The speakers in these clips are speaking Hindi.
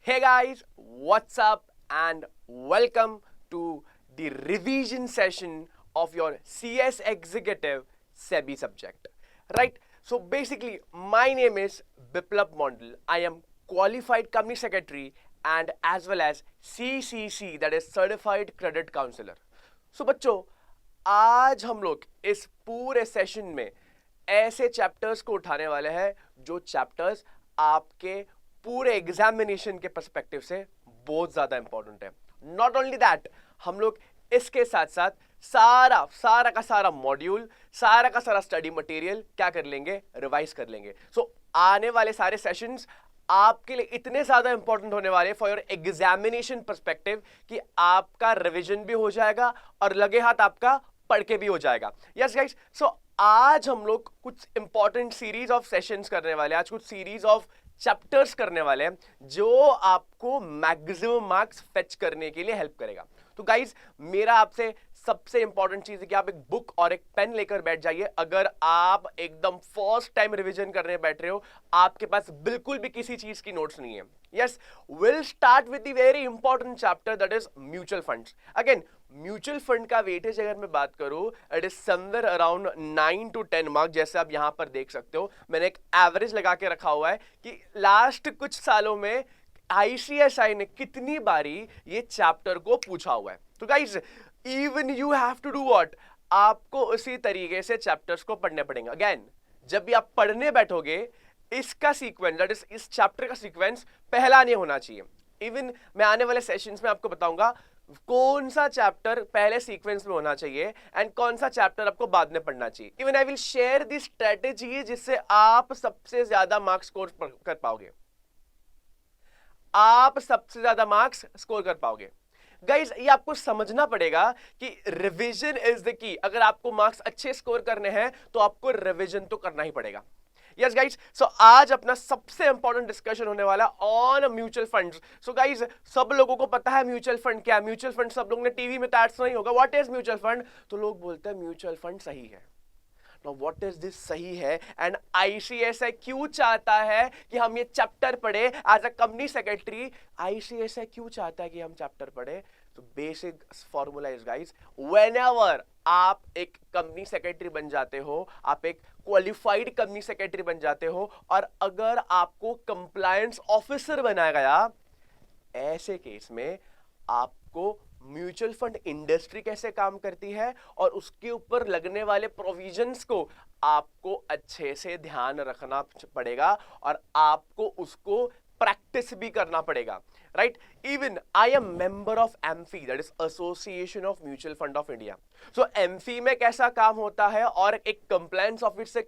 Hey guys, what's up and welcome to the revision session of your CS Executive SEBI subject. Right? So basically, my name is Biplab Mondal. I am qualified company secretary and as well as CCC, that is Certified Credit Counselor. So बच्चों, आज हम लोग इस पूरे सेशन में ऐसे चैप्टर्स को उठाने वाले हैं जो चैप्टर्स आपके पूरे एग्जामिनेशन के पर्सपेक्टिव से बहुत ज्यादा इंपॉर्टेंट है. नॉट ओनली दैट, हम लोग इसके साथ साथ सारा का सारा मॉड्यूल, सारा का सारा स्टडी मटेरियल क्या कर लेंगे, रिवाइज कर लेंगे. सो आने वाले सारे सेशंस आपके लिए इतने ज्यादा इंपॉर्टेंट होने वाले फॉर योर एग्जामिनेशन पर्सपेक्टिव कि आपका रिवीजन भी हो जाएगा और लगे हाथ आपका पढ़ के भी हो जाएगा. यस गाइस, सो आज हम लोग कुछ इंपॉर्टेंट सीरीज ऑफ सेशंस करने वाले हैं, आज कुछ सीरीज ऑफ चैप्टर्स करने वाले हैं जो आपको मैक्सिमम मार्क्स फेच करने के लिए हेल्प करेगा. तो गाइज, मेरा आपसे सबसे इंपॉर्टेंट चीज है कि आप एक बुक और एक पेन लेकर बैठ जाइए. अगर आप एकदम फर्स्ट टाइम रिवीजन करने बैठ रहे हो, आपके पास बिल्कुल भी किसी चीज की नोट्स नहीं है. Yes, will start with the very important chapter, that is mutual funds. Again, mutual fund का वेटेज अगर मैं बात करूं, it is somewhere around 9 to 10 marks. जैसे आप यहां पर देख सकते हो, मैंने एक एवरेज लगा के रखा हुआ है कि लास्ट कुछ सालों में आईसीएसआई ने कितनी बारी ये चैप्टर को पूछा हुआ है. तो guys, even you have to do what, आपको उसी तरीके से चैप्टर्स को पढ़ने पड़ेंगे. अगेन, जब भी आप पढ़ने बैठोगे, इसका सीक्वेंस, दैट इज इस चैप्टर का सीक्वेंस पहला नहीं होना चाहिए. इवन मैं आने वाले सेशंस में आपको बताऊंगा कौन सा चैप्टर पहले सीक्वेंस में होना चाहिए एंड कौन सा चैप्टर आपको बाद में पढ़ना चाहिए. Even I will share the strategy जिससे आप सबसे ज्यादा मार्क्स स्कोर कर पाओगे. आप सबसे ज्यादा मार्क्स स्कोर कर पाओगे. गाइज, ये आपको समझना पड़ेगा कि रिवीजन इज द की. अगर आपको मार्क्स अच्छे स्कोर करने हैं तो आपको रिवीजन तो करना ही पड़ेगा. यस गाइज, सो आज अपना सबसे इंपॉर्टेंट डिस्कशन होने वाला on mutual funds. So guys, सब लोगों को पता है म्यूचुअल फंड क्या है. म्यूचुअल फंड सब लोगों ने टीवी में तो एड सुना ही होगा. What is mutual fund? तो लोग बोलते हैं म्यूचुअल फंड सही है. Now, what is this सही है एंड आईसीएसआई क्यों चाहता है कि हम ये चैप्टर पढ़े as a company secretary? ICSI क्यों चाहता है कि हम चैप्टर पढ़े? तो basic formula is guys, whenever आप एक कंपनी सेक्रेटरी बन जाते हो, आप एक क्वालिफाइड कंपनी सेक्रेटरी बन जाते हो और अगर आपको कंप्लायंस ऑफिसर बनाया गया, ऐसे केस में आपको म्यूचुअल फंड इंडस्ट्री कैसे काम करती है और उसके ऊपर लगने वाले प्रोविजंस को आपको अच्छे से ध्यान रखना पड़ेगा और आपको उसको प्रैक्टिस भी करना पड़ेगा. Right? Even I am member of amphi, that is association of mutual fund of India. So amphi में कैसा काम होता है और एक कंप्लायंस ऑफिसर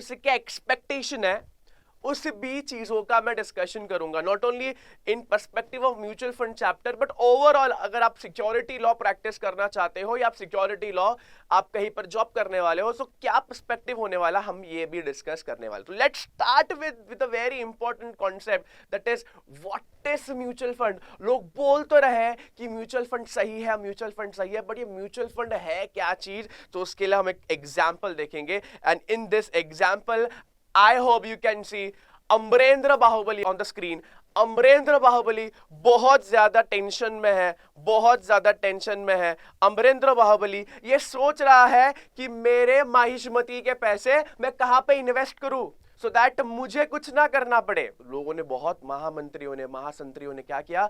से क्या एक्सपेक्टेशन है, उस भी चीजों का मैं डिस्कशन करूंगा. Not only in perspective of mutual fund chapter but overall. अगर आप सिक्योरिटी लॉ प्रैक्टिस करना चाहते हो या आप सिक्योरिटी लॉ आप कहीं पर जॉब करने वाले हो, तो क्या पर्सपेक्टिव होने वाला, हम ये भी डिस्कस करने वाले. तो let's start with a very important concept, that is what is mutual fund. लोग बोल तो रहे कि म्यूचुअल फंड सही है, म्यूचुअल फंड सही है, बट ये म्यूचुअल फंड है क्या चीज? तो उसके लिए हम एक एग्जाम्पल देखेंगे and in this example I hope you can see Amarendra Baahubali on the screen. Amarendra Baahubali बहुत ज्यादा टेंशन में है, बहुत ज्यादा टेंशन में है. अमरेंद्र बाहुबली ये सोच रहा है कि मेरे माहिष्मती के पैसे मैं कहां पे इन्वेस्ट करूं सो दैट मुझे कुछ ना करना पड़े. लोगों ने, बहुत महामंत्रियों ने, महासंत्रियों ने क्या किया,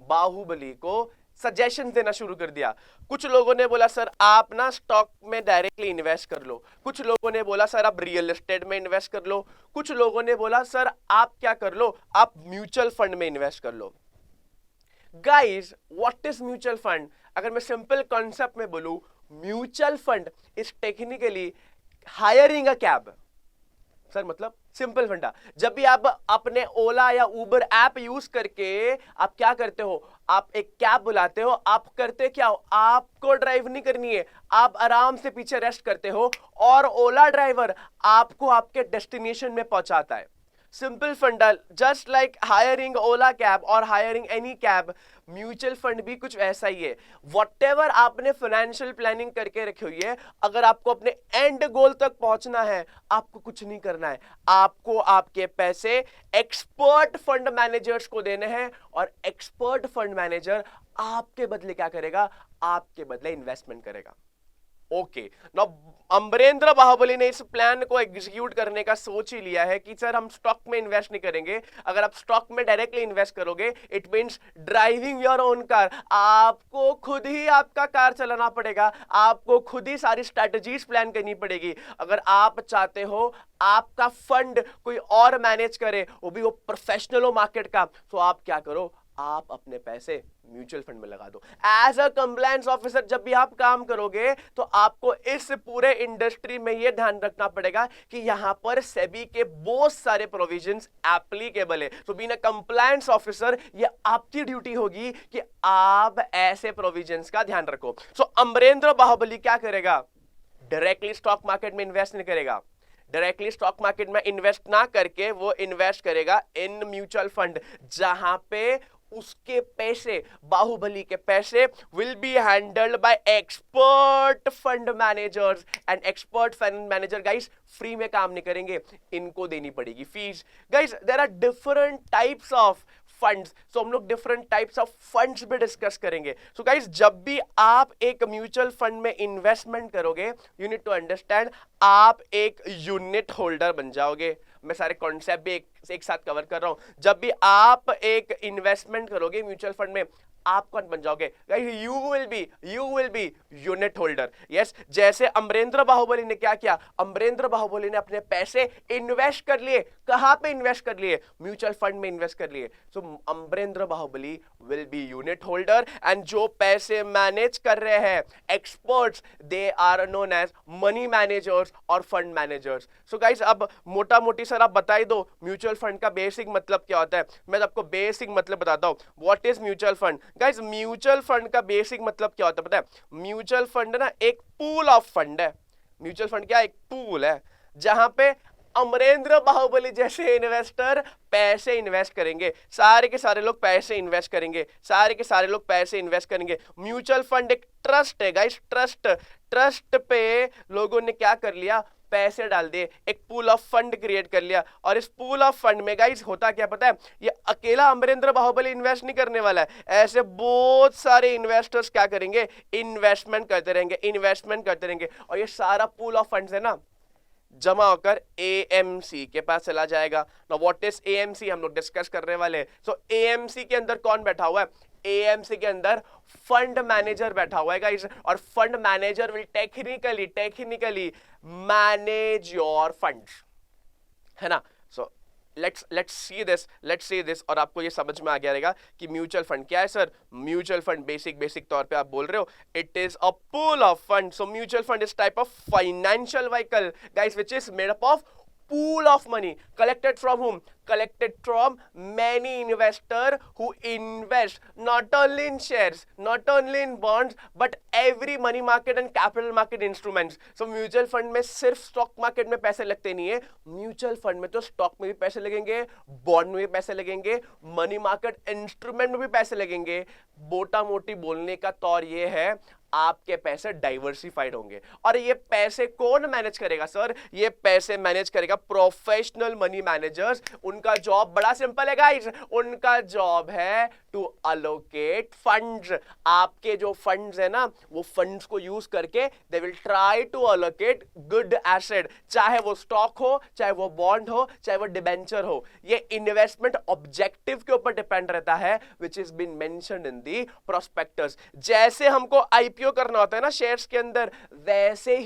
बाहुबली को सजेशन देना शुरू कर दिया. कुछ लोगों ने बोला सर आप ना स्टॉक में डायरेक्टली इन्वेस्ट कर लो. कुछ लोगों ने बोला सर आप रियल एस्टेट में इन्वेस्ट कर लो. कुछ लोगों ने बोला सर आप क्या कर लो, आप म्यूचुअल फंड में इन्वेस्ट कर लो. Guys, what is mutual fund? अगर मैं सिंपल कॉन्सेप्ट में बोलूं, mutual fund is technically hiring a cab. Sir मतलब सिंपल फंडा, जब भी आप अपने ओला या उबर ऐप यूज करके आप क्या करते हो, आप एक कैब बुलाते हो, आप करते क्या हो, आपको ड्राइव नहीं करनी है, आप आराम से पीछे रेस्ट करते हो और ओला ड्राइवर आपको आपके डेस्टिनेशन में पहुंचाता है. सिंपल फंड डाल, जस्ट लाइक हायरिंग ओला कैब और hiring any cab, mutual fund भी कुछ ऐसा ही है। व्हाटएवर आपने फाइनेंशियल प्लानिंग करके रखी हुई है, अगर आपको अपने एंड गोल तक पहुंचना है, आपको कुछ नहीं करना है, आपको आपके पैसे एक्सपर्ट फंड मैनेजर्स को देने हैं, और एक्सपर्ट फंड मैनेजर आपके बदले क्या करेगा, आपके बदले इन्वेस्टमेंट करेगा। ओके, नाउ अमरेंद्र बाहुबली ने इस प्लान को एग्जीक्यूट करने का सोच ही लिया है कि सर हम स्टॉक में इन्वेस्ट नहीं करेंगे। अगर आप स्टॉक में डायरेक्टली इन्वेस्ट करोगे, it means driving your own car, आपको खुद ही आपका कार चलाना पड़ेगा, आपको खुद ही सारी स्ट्रेटजीज प्लान करनी पड़ेगी। अगर आप चाहते हो आपका फंड कोई और मैनेज करे, वो भी वो प्रोफेशनल हो मार्केट का, तो आप क्या करो, आप अपने पैसे म्यूचुअल फंड में लगा दो। एज अ कंप्लायंस ऑफिसर जब भी आप काम करोगे, तो आपको इस पूरे इंडस्ट्री में यह ध्यान रखना पड़ेगा कि यहां पर सेबी के बहुत सारे प्रोविजंस एप्लीकेबल है। तो बीइंग अ कंप्लायंस ऑफिसर, ये आपकी ड्यूटी होगी कि आप ऐसे प्रोविजंस का ध्यान रखो। सो अमरेंद्र बाहुबली क्या करेगा, डायरेक्टली स्टॉक मार्केट में इन्वेस्ट नहीं करेगा, डायरेक्टली स्टॉक मार्केट में इन्वेस्ट ना करके वो इन्वेस्ट करेगा इन म्यूचुअल फंड, जहां पे उसके पैसे, बाहुबली के पैसे will be handled by expert fund managers. And expert fund manager guys free में काम नहीं करेंगे, इनको देनी पड़ेगी fees. Guys there are different types of funds, so हम लोग डिफरेंट टाइप्स ऑफ फंड्स भी डिस्कस करेंगे। सो गाइस जब भी आप एक म्यूचुअल फंड में इन्वेस्टमेंट करोगे, यू नीड टू अंडरस्टैंड आप एक यूनिट होल्डर बन जाओगे। मैं सारे कॉन्सेप्ट भी एक साथ कवर कर रहा हूं। जब भी आप एक इन्वेस्टमेंट करोगे म्यूचुअल फंड में, आप कौन बन जाओगे, you will be unit holder. Yes, जैसे अमरेंद्र बाहुबली ने क्या किया, अमरेंद्र बाहुबली ने अपने पैसे इन्वेस्ट कर लिए, कहां पे इन्वेस्ट कर लिए, म्यूचुअल फंड में इन्वेस्ट कर लिए। So Amarendra Baahubali will be unit holder, and जो पैसे मैनेज कर रहे हैं experts, they are known as money managers और फंड मैनेजर्स। सो गाइस अब मोटा मोटी सर आप बता ही दो म्यूचुअल फंड का बेसिक मतलब क्या होता है। मैं आपको बेसिक मतलब बताता हूं, what is mutual fund. Guys mutual fund का बेसिक मतलब क्या होता है पता है, म्यूचुअल फंड ना एक पूल ऑफ फंड है। म्यूचुअल फंड क्या, एक पूल है जहां पे अमरेंद्र बाहुबली जैसे इन्वेस्टर पैसे इन्वेस्ट करेंगे, सारे के सारे लोग पैसे इन्वेस्ट करेंगे, सारे के सारे लोग पैसे इन्वेस्ट करेंगे। म्यूचुअल फंड एक ट्रस्ट है गाइस, ट्रस्ट पे लोगों ने क्या कर लिया, पैसे डाल दिए, एक पूल ऑफ फंड क्रिएट कर लिया। और इस पूल ऑफ फंड में गाइस होता क्या पता है, ये अकेला अमरेंद्र बाहुबली इन्वेस्ट नहीं करने वाला है, ऐसे बहुत सारे इन्वेस्टर्स क्या करेंगे, इन्वेस्टमेंट करते रहेंगे। और ये सारा पूल ऑफ फंड्स है ना, जमा होकर एएमसी के पास चला जाएगा। नाउ व्हाट इज एएमसी, हम लोग डिस्कस करने वाले हैं। सो एएमसी के अंदर कौन बैठा हुआ है, एएमसी के अंदर फंड मैनेजर बैठा हुआ है गाइस, और fund manager will technically manage your funds, है ना। सो लेट्स सी दिस और आपको ये समझ में आ गया रहेगा कि म्यूचुअल फंड क्या है। सर म्यूचुअल फंड बेसिक तौर पे आप बोल रहे हो, it is a pool of fund. So mutual fund is type of financial vehicle guys which is made up of pool of money collected from whom, collected from many investors who invest not only in shares, not only in bonds, but every money market and capital market instruments. So mutual fund में सिर्फ स्टॉक मार्केट में पैसे लगते नहीं है, म्यूचुअल फंड में तो स्टॉक में भी पैसे लगेंगे, बॉन्ड में भी पैसे लगेंगे, मनी मार्केट इंस्ट्रूमेंट में भी पैसे लगेंगे। मोटा मोटी बोलने का तौर ये है, आपके पैसे डाइवर्सिफाइड होंगे। और ये पैसे कौन मैनेज करेगा सर, ये पैसे मैनेज करेगा प्रोफेशनल मनी मैनेजर्स। उनका जॉब बड़ा सिंपल है गाइस, उनका जॉब है टू अलोकेट फंड्स। आपके जो फंड्स है ना, वो फंड्स को यूज करके they will try to allocate good asset, चाहे वो स्टॉक हो, चाहे वो बॉन्ड हो, चाहे वो डिबेंचर हो। ये इन्वेस्टमेंट ऑब्जेक्टिव के ऊपर डिपेंड रहता है, which is been mentioned in the prospectus. जैसे हमको आईपीओ करना होता है ना शेयर्स के अंदर, वैसे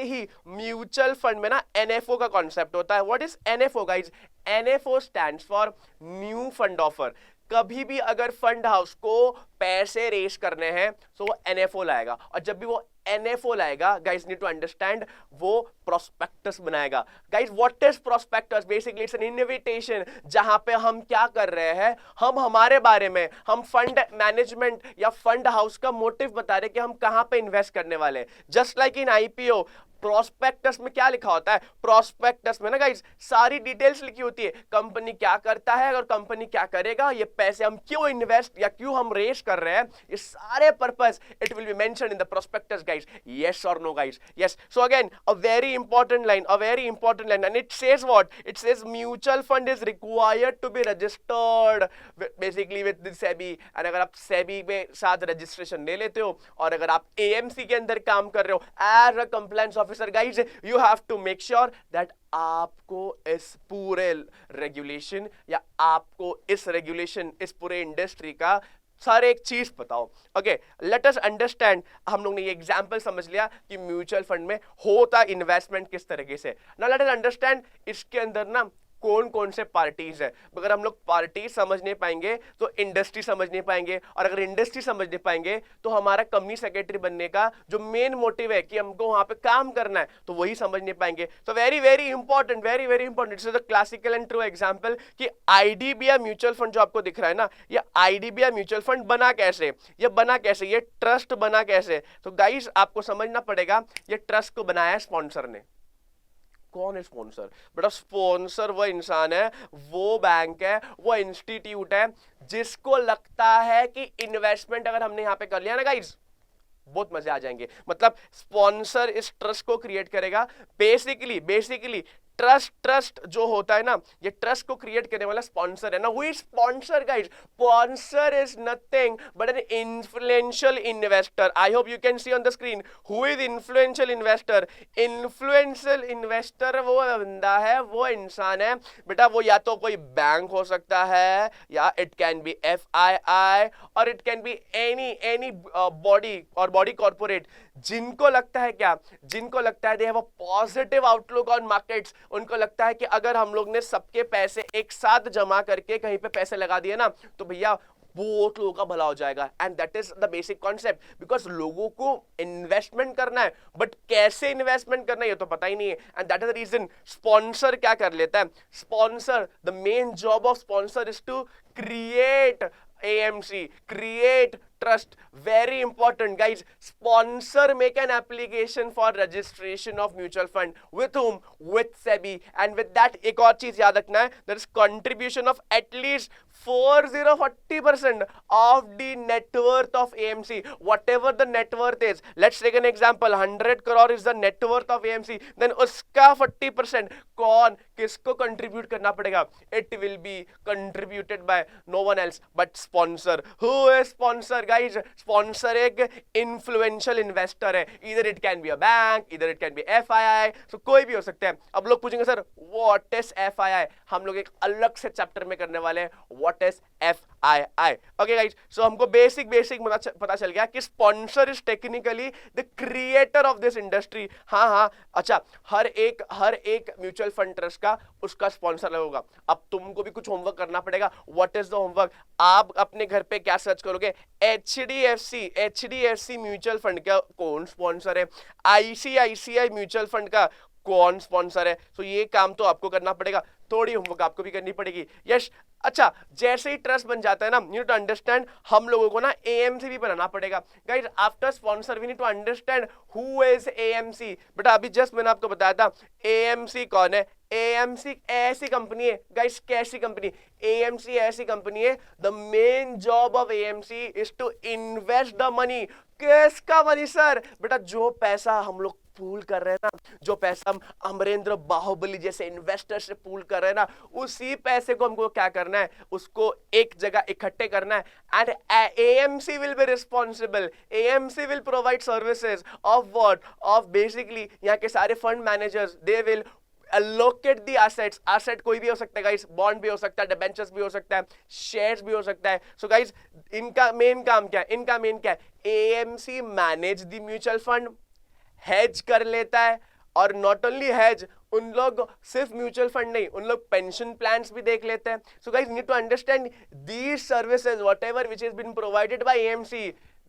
ही म्यूचुअल फंड में ना एनएफओ का कॉन्सेप्ट होता है। What is NFO guys, NFO stands for new fund offer. कभी भी अगर फंड हाउस को पैसे रेस करने हैं तो वो एनएफओ लाएगा, और जब भी वो एनएफओ लाएगा गाइस नीड टू अंडरस्टैंड, वो प्रोस्पेक्टस बनाएगा। Guys what is prospectus, basically it's an invitation, जहां पे हम क्या कर रहे हैं, हम हमारे बारे में, हम फंड मैनेजमेंट या फंड हाउस का मोटिव बता रहे हैं कि हम कहां पे इन्वेस्ट करने वाले हैं। Just like in IPO, prospectus में क्या लिखा होता है? प्रोस्पेक्टस में ना गाइस सारी डिटेल्स लिखी होती है, कंपनी क्या करता है और कंपनी क्या करेगा, ये पैसे हम क्यों इन्वेस्ट या क्यों हम रेस कर रहे हैं, ये सारे purpose it will be mentioned in the prospectus guys. Yes or no guys? Yes. So again a very important line, and it says what? It says mutual fund is required to be registered basically with the SEBI. and अगर आप SEBI में साथ रजिस्ट्रेशन ले लेते हो और अगर आप AMC के अंदर काम कर रहे हो as a compliance officer guys, you have to make sure that आपको इस पूरे रेगुलेशन या आपको इस रेगुलेशन इस पूरे इंडस्ट्री का सर एक चीज बताओ. Okay, late us understand. हम लोग ने ये एग्जांपल समझ लिया कि म्यूचुअल फंड में होता इन्वेस्टमेंट किस तरीके से. नाउ लेट अस अंडरस्टैंड इसके अंदर ना कौन कौन से पार्टीज है. अगर हम लोग पार्टीज समझ नहीं पाएंगे तो इंडस्ट्री समझ नहीं पाएंगे, और अगर इंडस्ट्री समझ नहीं पाएंगे तो हमारा कंपनी सेक्रेटरी बनने का जो मेन मोटिव है कि हमको वहां पे काम करना है तो वही समझ नहीं पाएंगे. तो very very important, it's the classical and true example कि आईडीबीआई म्यूचुअल फंड जो आपको दिख रहा है ना, ये आईडीबीआई म्यूचुअल फंड बना कैसे, ये ट्रस्ट बना कैसे. तो गाइस आपको समझना पड़ेगा ये ट्रस्ट को बनाया स्पॉन्सर ने. कौन है स्पॉन्सर? बेटा स्पॉन्सर वो इंसान है, वो बैंक है, वो इंस्टीट्यूट है जिसको लगता है कि इन्वेस्टमेंट अगर हमने यहां पे कर लिया ना गाइस बहुत मजे आ जाएंगे. मतलब स्पॉन्सर इस ट्रस्ट को क्रिएट करेगा. बेसिकली ट्रस्ट जो होता है ना, ये ट्रस्ट को क्रिएट करने वाला स्पॉन्सर है ना. Who is sponsor guys? Sponsor is nothing but an influential investor. I hope you can see on the screen who is influential investor. Influential investor वो बंदा है, वो इंसान है बेटा, वो या तो कोई बैंक हो सकता है या इट कैन बी FII और it can be any body और बॉडी कॉर्पोरेट जिनको लगता है क्या, जिनको लगता है they have a positive outlook on markets. उनको लगता है कि अगर हम लोग ने सबके पैसे एक साथ जमा करके कहीं पे पैसे लगा दिए ना तो भैया बहुत लोगों का भला हो जाएगा. And that is the basic concept, because लोगों को इन्वेस्टमेंट करना है बट कैसे इन्वेस्टमेंट करना है ये तो पता ही नहीं है. And that is the reason sponsor क्या कर लेता है. Sponsor, the main job of sponsor is to create AMC, create trust. Very important guys. Sponsor make an application for registration of mutual fund. With whom? With SEBI. And with that एक और चीज याद रखना है, there is contribution of at least 40% of the net worth of AMC. Whatever the net worth is, let's take an example, 100 crore is the net worth of AMC. Then उसका 40% कौन किसको contribute करना पड़ेगा? It will be contributed by no one else but sponsor. Who is sponsor guys? Sponsor एक influential investor है. Either it can be a bank, either it can be FII. So कोई भी हो सकते हैं. अब लोग पूछेंगे सर what is FII? हम लोग एक अलग से चैप्टर में करने वाले हैं what is FII. Okay guys, so हमको बेसिक पता चल गया कि sponsor is technically the creator of this industry. हाँ अच्छा, हर एक म्यूचुअल फंड ट्रस्ट का उसका स्पॉन्सर लगेगा. अब तुमको भी कुछ होमवर्क करना पड़ेगा. What is the homework? आप अपने घर पे क्या सर्च करोगे? HDFC म्यूचुअल फंड का कौन स्पॉन्सर है, ICICI म्यूचुअल फंड का कौन स्पॉन्सर है. तो ये काम तो आपको करना पड़ेगा, थोड़ी होमवर्क आपको भी करनी पड़ेगी. यस, अच्छा जैसे ही ट्रस्ट बन जाता है ना, यू नीड टू अंडरस्टैंड हम लोगों को ना AMC भी बनाना पड़ेगा. Guys after sponsor we need to understand who is AMC. बेटा अभी जस्ट मैंने आपको बताया था AMC कौन है. AMC ऐसी कंपनी है गाइस, कैसी कंपनी? AMC ऐसी कंपनी है, the main job of AMC is to invest the money. किसका मनी सर? बेटा जो पैसा हम लोग पूल कर रहे हैं ना, जो पैसा हम अमरेंद्र बाहुबली जैसे इन्वेस्टर से पूल कर रहे हैं ना, उसी पैसे को हमको क्या करना है, उसको एक जगह इकट्ठे करना है. And AMC will be responsible, AMC will provide services of what, of basically यहाँ के सारे fund managers they will allocate the assets. asset कोई भी हो सकता है गाइस, बॉन्ड भी हो सकता है, डिबेंचर्स भी हो सकता है, शेयर्स भी हो सकता है. सो गाइस इनका मेन काम क्या है? AMC manage the mutual fund, hedge कर लेता है, और नॉट ओनली हेज, उन लोग सिर्फ म्यूचुअल फंड नहीं, उन लोग पेंशन प्लान्स भी देख लेते हैं. So guys need to understand these services whatever which has been provided by AMC,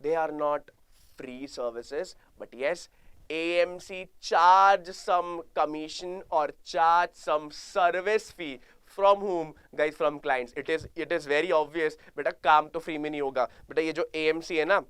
they are not free services, but yes, AMC charge some commission or charge some service fee. From whom guys? From clients. It is very obvious. बेटा काम तो फ्री में नहीं होगा. बेटा ये जो AMC है ना,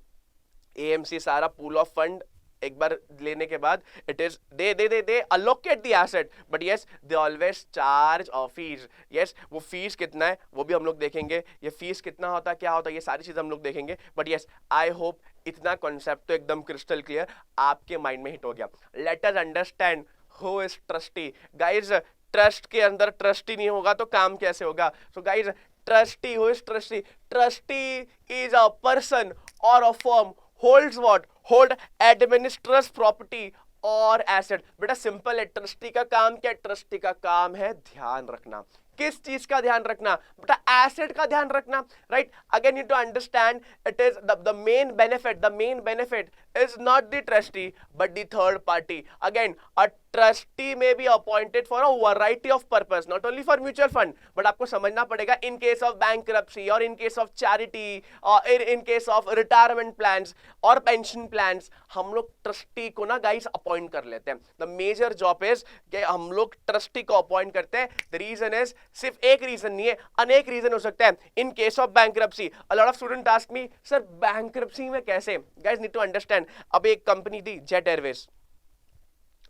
AMC सारा पूल ऑफ फंड एक बार लेने के बाद it is they allocate the asset, but yes they always charge a fees. Yes, वो फीस कितना है वो भी हम लोग देखेंगे, ये फीस कितना होता है, क्या होता है, ये सारी चीजें हम लोग देखेंगे। बट यस, आई होप इतना कॉन्सेप्ट तो एकदम क्रिस्टल क्लियर आपके माइंड में हिट हो गया। Let us understand who is trustee. Guys, trust के अंदर ट्रस्टी नहीं होगा तो काम कैसे होगा? So guys, trustee, who is trustee? Trustee is a person और a firm holds what? Hold administers property और एसेट। बेटा सिंपल है, ट्रस्टी का काम क्या है? ट्रस्टी का काम है ध्यान रखना। किस चीज का ध्यान रखना? बेटा एसेट का ध्यान रखना, right? Again you to understand, it is the main benefit is not the trustee but the third party. Again, a trustee may be appointed for a variety of purpose, not only for mutual fund, but आपको समझना पड़ेगा in case of bankruptcy or in case of charity or in case of retirement plans और pension plans, हम लोग ट्रस्टी को ना गाइस अपॉइंट कर लेते हैं। द मेजर जॉब इज कि हम लोग ट्रस्टी को अपॉइंट करते हैं। द रीजन इज, सिर्फ एक रीजन नहीं है, अनेक रीजन हो सकते हैं। इन case of bankruptcy, a lot of student ask me, sir bankruptcy में कैसे? गाइस नीड टू अंडरस्टैंड, अब एक कंपनी थी जेट एयरवेज,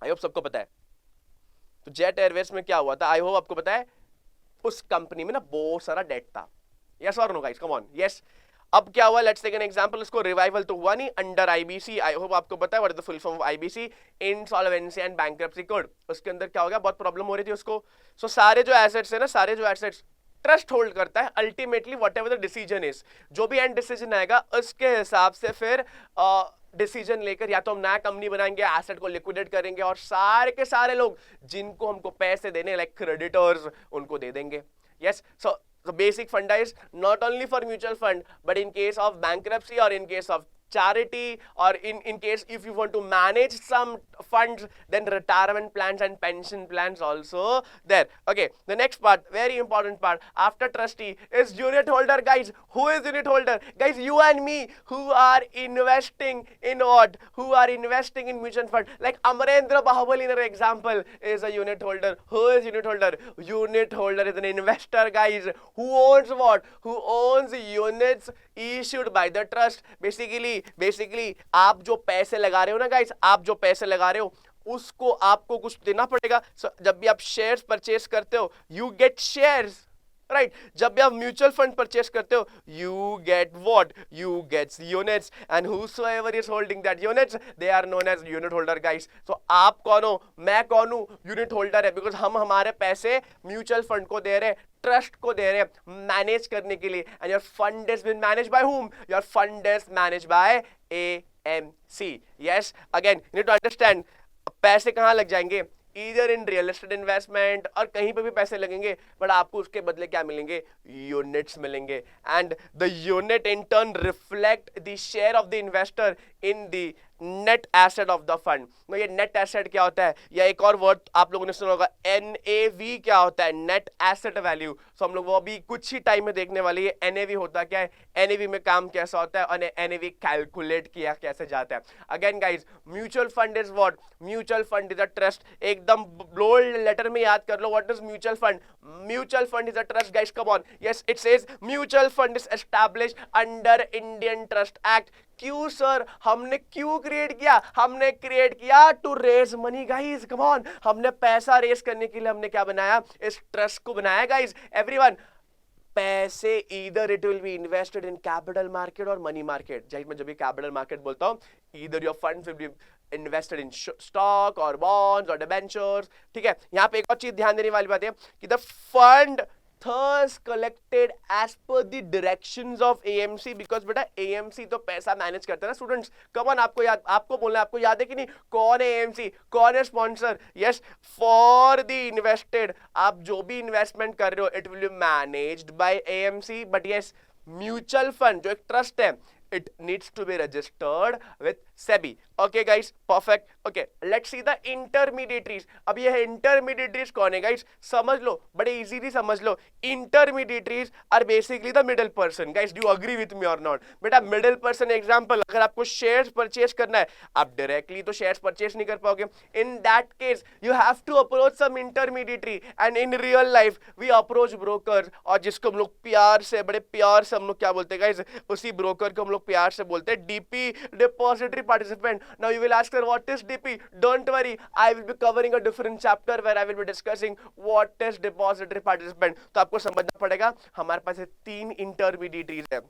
आई होप सबको पता है। तो जेट एयरवेज में क्या हुआ था, आई होप आपको पता है। उस कंपनी में ना बहुत सारा डेट था। यस और no guys, come on, yes. अब क्या हुआ, लेट्स टेक एन एग्जांपल। उसको रिवाइवल तो हुआ नहीं अंडर आईबीसी, आई होप आपको पता है what is the full form of IBC, insolvency and bankruptcy code. उसके अंदर क्या हो गया, बहुत प्रॉब्लम हो रही थी उसको। सो सारे जो एसेट्स है ना, सारे जो एसेट्स ट्रस्ट होल्ड करता है ultimately, what ever the decision is, जो भी एंड डिसीजन आएगा उसके हिसाब से फिर डिसीजन लेकर या तो हम नया कंपनी बनाएंगे, एसेट को लिक्विडेट करेंगे और सारे के सारे लोग जिनको हमको पैसे देने लाइक क्रेडिटर्स उनको दे देंगे। Yes, so the basic funda is not only for mutual fund but in case of bankruptcy or in case of charity or in case if you want to manage some funds, then retirement plans and pension plans also there. Okay, the next part, very important part, after trustee is unit holder. Guys, who is unit holder? Guys, you and me who are investing in what? Who are investing in mutual fund, like Amarendra Bahubali in our example is a unit holder. Who is unit holder? Unit holder is an investor, guys, who owns what? Who owns units issued by the trust. Basically आप जो पैसे लगा रहे हो ना गाइस, आप जो पैसे लगा रहे हो उसको आपको कुछ देना पड़ेगा। जब भी आप शेयर्स परचेस करते हो, यू गेट शेयर्स, राइट? जब भी आप म्यूचुअल फंड परचेस करते हो, you get what? You gets units, and whosoever is holding that units, they are known as unit holder. Guys, so आप कौन हो, मैं कौन हूं? यूनिट होल्डर है, बिकॉज हम हमारे पैसे म्यूचुअल फंड को दे रहे हैं, ट्रस्ट को दे रहे हैं मैनेज करने के लिए। And your fund is been manage by whom? Your fund is manage by AMC. Yes, again you need to understand, पैसे कहां लग जाएंगे? इधर इन रियल एस्टेट इन्वेस्टमेंट और कहीं पे भी पैसे लगेंगे, बट आपको उसके बदले क्या मिलेंगे? यूनिट्स मिलेंगे। And the unit in turn reflect the share of the investor in the net asset of the fund. ये नेट एसेट क्या होता है, या एक और वर्ड आप लोगों ने सुना होगा NAV क्या होता है, नेट एसेट वैल्यू। सो हम लोग वो अभी कुछ ही टाइम में देखने वाली है। NAV होता क्या है, NAV में काम कैसा होता है और NAV कैलकुलेट किया कैसे जाता है। Again guys, mutual fund is what? Mutual fund is a trust. एकदम बोल्ड लेटर में याद कर लो, what is mutual fund? Mutual fund is a trust. Guys come on, yes, it says mutual fund is established under Indian trust act. क्यों सर, हमने क्यों क्रिएट किया? हमने क्रिएट किया to raise money. Guys come on, हमने पैसा रेज करने के लिए हमने क्या बनाया? इस ट्रस्ट को बनाया। गाइस एवरीवन, पैसे इधर it will be invested in capital market और मनी मार्केट। जैसे मैं जब भी कैपिटल मार्केट बोलता हूं, इधर your funds will be invested in stock और बॉन्ड्स और डिबेंचर्स। ठीक है, यहां पे एक और चीज ध्यान देने वाली बात है कि the fund thus collected as per the directions of AMC, because बेटा AMC तो पैसा मैनेज करता है ना स्टूडेंट्स। कम ऑन, आपको याद, आपको बोलना है, आपको याद है कि नहीं? कौन है AMC, कौन है sponsor? Yes, for the invested, आप जो भी इन्वेस्टमेंट कर रहे हो it will be managed by AMC। But yes, mutual fund जो एक ट्रस्ट है, it needs to be registered with SEBI. Okay guys, perfect. Okay, let's see the intermediaries. अब ये intermediaries कौन है guys? समझ लो, बड़े easily समझ लो। Intermediaries are basically the middle person. Guys, do you agree with me or not? बेटा middle person example, अगर आपको shares purchase करना है, आप directly तो shares purchase नहीं कर पाओगे। In that case, you have to approach some intermediary, and in real life we approach brokers, और जिसको हम लोग प्यार से, बड़े प्यार से हम लोग क्या बोलते हैं guys? उसी broker को हम लोग लोग प्यार से बोलते हैं DP, depository participant. Now you will ask sir what is DP. Don't worry, I will be covering a different chapter where I will be discussing what is depository participant. तो आपको समझना पड़ेगा हमारे पास 3 इंटरमीडिएटरीज है.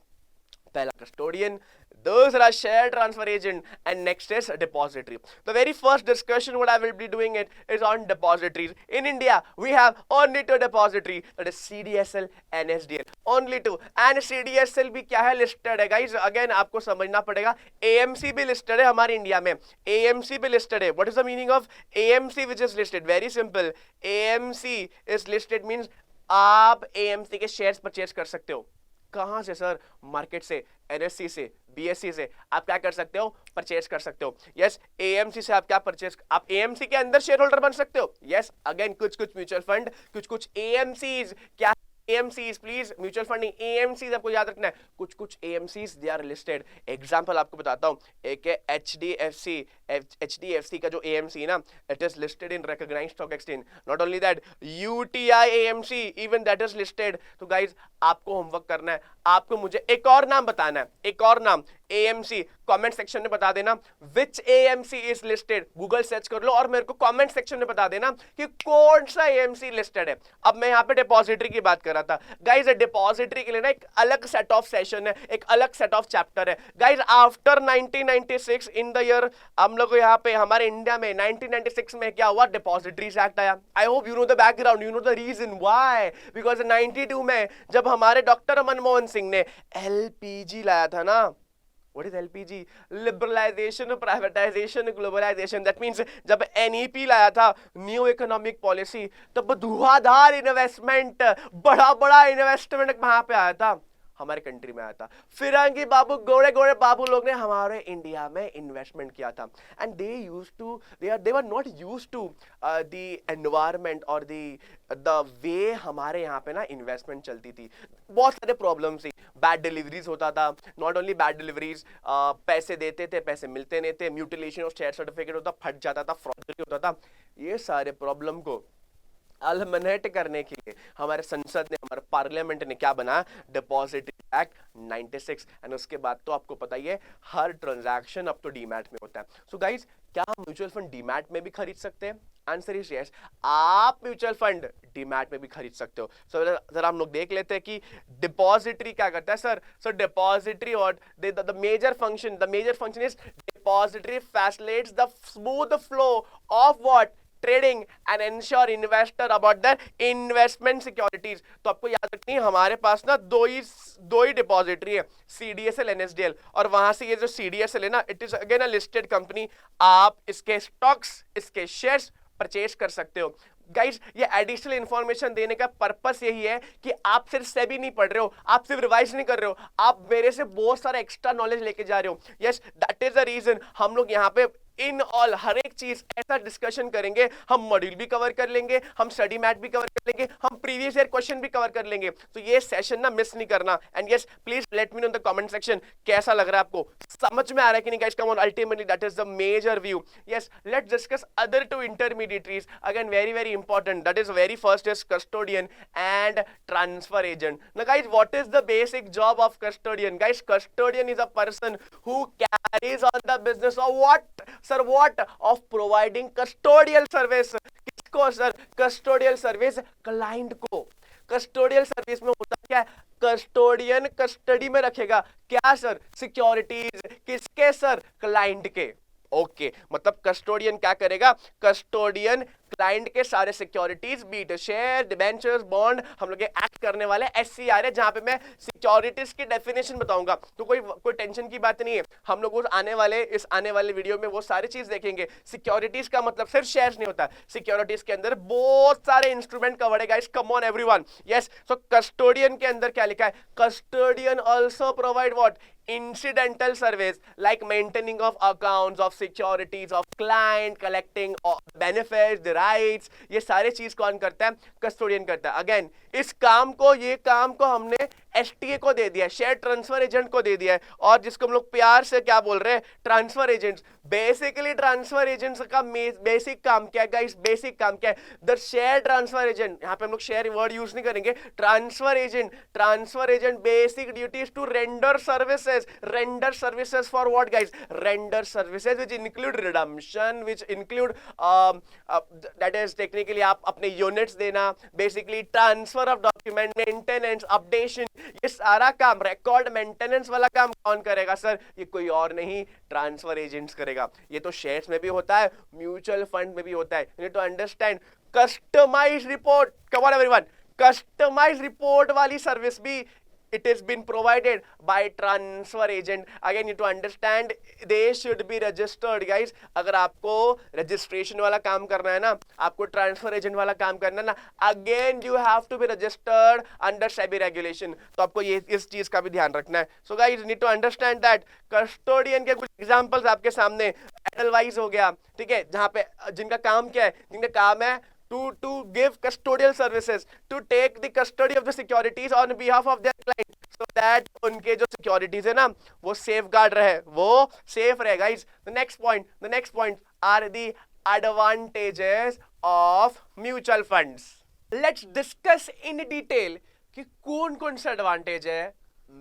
पहला कस्टोडियन, दूसरा share transfer agent, and next is depository. The very first discussion what I will be doing it is on depositories. In India we have only 2 depository, that is CDSL and SDL, only 2. And CDSL भी क्या है, listed है guys. Again आपको समझना पड़ेगा, AMC भी listed है हमारे इंडिया में, AMC भी listed है. What is the meaning of AMC which is listed? Very simple, AMC is listed means आप AMC के शेयर्स परचेज कर सकते हो. कहां से सर? मार्केट से, एनएससी से, बीएससी से आप क्या कर सकते हो? परचेज कर सकते हो. यस, एएमसी से आप क्या परचेज, आप एएमसी के अंदर शेयर होल्डर बन सकते हो. यस, अगेन कुछ कुछ म्यूचुअल फंड, कुछ कुछ एएमसीज, क्या AMCs प्लीज, म्यूचुअल फंड नहीं, AMCs आपको याद रखना है. कुछ कुछ AMCs they are listed. Example आपको बताता हूं, एक है HDFC का जो AMC ना, it is listed in recognised stock exchange. Not only that, UTI AMC even that is listed. तो गाइज आपको होमवर्क करना है, आपको मुझे एक और नाम बताना है, एक और नाम AMC. कमेंट सेक्शन में बता देना विच AMC is listed. Google search कर लो और मेरे को कमेंट सेक्शन में बता देना कि कौन सा AMC लिस्टेड है. अब मैं यहाँ पे डिपॉजिटरी की बात कर रहा था गाइज. डिपॉजिटरी के लिए ना एक अलग सेट ऑफ सेशन है, एक अलग सेट ऑफ चैप्टर है guys. After 1996 in the year, हम लोग यहाँ पे हमारे इंडिया में 1996 में क्या हुआ? डिपॉजिटरीज एक्ट आया. I hope you know the background, you know the reason why. Because 92 में जब हमारे डॉक्टर मनमोहन सिंह ने LPG लाया था ना. What is LPG? Liberalization, privatization, globalization. That means जब NEP लाया था, न्यू इकोनॉमिक पॉलिसी, तब धुआंधार इन्वेस्टमेंट, बड़ा बड़ा इन्वेस्टमेंट कहाँ पे आया था? हमारे कंट्री में आया था. फिरंगी बाबू, गोरे गोरे बाबू लोग ने हमारे इंडिया में इन्वेस्टमेंट किया था. And they used to, they were not used to the environment और द वे हमारे यहाँ पे ना इन्वेस्टमेंट चलती थी. बहुत सारे प्रॉब्लम्स थी, बैड डिलीवरीज होता था. नॉट ओनली बैड डिलीवरीज, पैसे देते थे, पैसे मिलते नहीं थे, म्यूटिलेशन ऑफ शेयर सर्टिफिकेट होता, फट जाता था, फ्रॉडरी होता था. ये सारे प्रॉब्लम को अलमनट करने के लिए हमारे संसद ने, हमारे पार्लियामेंट ने क्या बनाया? Depository act 96. एंड उसके बाद तो आपको पता ही है हर ट्रांजैक्शन अब तो डीमैट में होता है. सो गाइज, क्या हम म्यूचुअल फंड डीमैट में भी खरीद सकते हैं? आंसर इज यस, आप म्यूचुअल फंड डीमैट में भी खरीद सकते हो. सो जरा हम लोग देख लेते हैं कि डिपॉजिटरी क्या करता है. सर डिपॉजिटरी और the major function is depository facilitates the smooth flow of what? Trading and ensure investor about the investment securities. तो आपको याद रखनी है हमारे पास ना दो ही डिपॉजिटरी है, CDSL एंड SDL. और वहां से ये जो CDSL है ना, it is again a listed company. आप इसके स्टॉक्स, इसके शेयर्स परचेज कर सकते हो. गाइज, ये एडिशनल इंफॉर्मेशन देने का पर्पस यही है कि आप सिर्फ सेबी नहीं पढ़ रहे हो, आप सिर्फ रिवाइज नहीं कर रहे हो, आप मेरे से बहुत सारा एक्स्ट्रा नॉलेज लेके जा रहे हो. Yes, that is the reason हम लोग यहाँ पे इन ऑल हर एक चीज ऐसा डिस्कशन करेंगे. हम मॉड्यूल भी कवर कर लेंगे, हम स्टडी मैट भी कवर कर लेंगे, हम प्रीवियस ईयर क्वेश्चन भी कवर कर लेंगे. तो ये सेशन ना मिस नहीं करना. And yes, please let me know in the comment section कैसा लग रहा है आपको, समझ में आ रहा है कि नहीं guys. Come on, ultimately that is the major view. Yes, let's discuss other 2 intermediaries. Again very very important. That is very first is custodian and transfer agent. Now guys, what is the basic job of custodian? Guys, custodian is a person who carries on the business of what? Sir what? Of providing custodial service. किसको सर? कस्टोडियल सर्विस क्लाइंट को. कस्टोडियल सर्विस में होता क्या है? कस्टोडियन कस्टडी में रखेगा क्या सर? सिक्योरिटीज. किसके सर? क्लाइंट के. ओके, मतलब कस्टोडियन क्या करेगा? कस्टोडियन क्लाइंट के सारे securities, be it share, debentures, bond, हम लोग एक्ट करने वाले SCR है, जहां पे मैं सिक्योरिटीज की डेफिनेशन बताऊंगा. तो कोई टेंशन की बात नहीं है. हम लोग इस आने वाले वीडियो में वो सारी चीज देखेंगे. सिक्योरिटीज का मतलब सिर्फ शेयर्स नहीं होता, सिक्योरिटीज के अंदर बहुत सारे इंस्ट्रूमेंट कवर्ड है guys. Come on everyone. Yes, so custodian के अंदर क्या लिखा है? Custodian also provide what? incidental service like maintaining of accounts of securities of client, collecting benefits, the rights. ये सारे चीज कौन करता है? कस्टोडियन करता है. अगेन ये काम को हमने एसटीए को दे दिया है, शेयर ट्रांसफर एजेंट को दे दिया है, और जिसको हम लोग प्यार से क्या बोल रहे हैं, transfer agents. Basically transfer agents का बेसिक काम क्या है गाइस, बेसिक काम क्या है, द शेयर ट्रांसफर एजेंट, यहां पे हम लोग शेयर वर्ड यूज नहीं करेंगे, transfer agent basic duties to render services for what guys, render services which include redemption, which include that is technically आप अपने यूनिट्स देना, basically transfer of document, maintenance, updation, ये सारा काम, रिकॉर्ड मेंटेनेंस वाला काम कौन करेगा सर, ये कोई और नहीं, ट्रांसफर एजेंट्स करेगा। ये तो शेयर्स में भी होता है, म्यूचुअल फंड में भी होता है। You need to understand customised report, come on everyone, customised report वाली सर्विस भी it is been provided by transfer agent. Again, you need to understand they should be registered guys. अगर आपको registration वाला काम करना है ना, आपको transfer agent वाला काम करना है ना, again you have to be registered under SEBI regulation. तो आपको ये इस चीज का भी ध्यान रखना है. So guys, you need to understand that custodian के कुछ examples आपके सामने, Edelweiss हो गया, ठीक है, जहाँ पे जिनका काम क्या है, जिनका काम है to give custodial services, to take the custody of the securities on behalf of their client, so that उनके जो securities है ना वो safeguard रहे, वो safe रहे guys. The next point are the advantages of mutual funds. Let's discuss in detail कि कौन-कौन से advantage है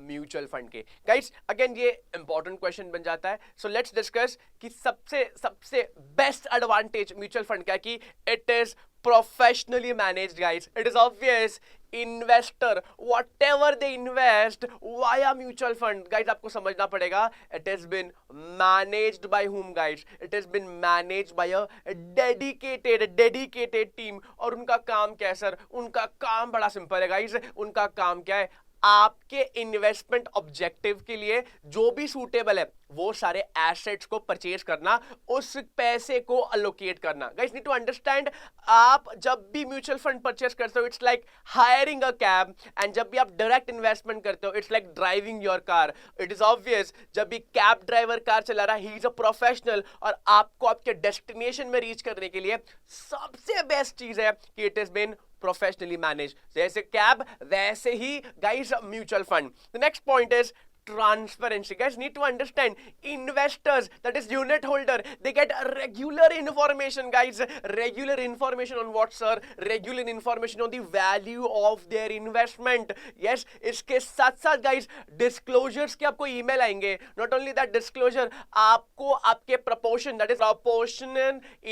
म्यूचुअल फंड के। गाइस अगेन ये इंपॉर्टेंट क्वेश्चन बन जाता है, सो लेट्स डिस्कस कि सबसे बेस्ट एडवांटेज म्यूचुअल फंड का, कि it is professionally managed guys. It is obvious investor whatever they invest via mutual fund, guys आपको समझना पड़ेगा, it has been managed by whom guys, it has been managed by a dedicated team. और उनका काम क्या है सर, उनका काम बड़ा सिंपल है गाइस, उनका काम क्या है, आपके इन्वेस्टमेंट ऑब्जेक्टिव के लिए जो भी सूटेबल है वो सारे एसेट्स को परचेज करना, उस पैसे को अलोकेट करना। गाइस नीड टू अंडरस्टैंड, आप जब भी म्यूचुअल फंड परचेज करते हो it's like hiring a cab, and जब भी आप डायरेक्ट इन्वेस्टमेंट करते हो it's like driving your car. It is obvious, जब भी कैब ड्राइवर कार चला रहा है ही इज अ प्रोफेशनल, और आपको आपके डेस्टिनेशन में रीच करने के लिए सबसे बेस्ट चीज है कि it is been professionally manage. जैसे कैब वैसे ही guys mutual fund. The next point is transparency. Guys need to understand, investors, that is unit holder, they get regular information guys, regular information on what sir, regular information on the value of their investment. Yes, इसके साथ साथ guys disclosures के आपको email आएंगे, not only that disclosure, आपको आपके proportion, that is proportion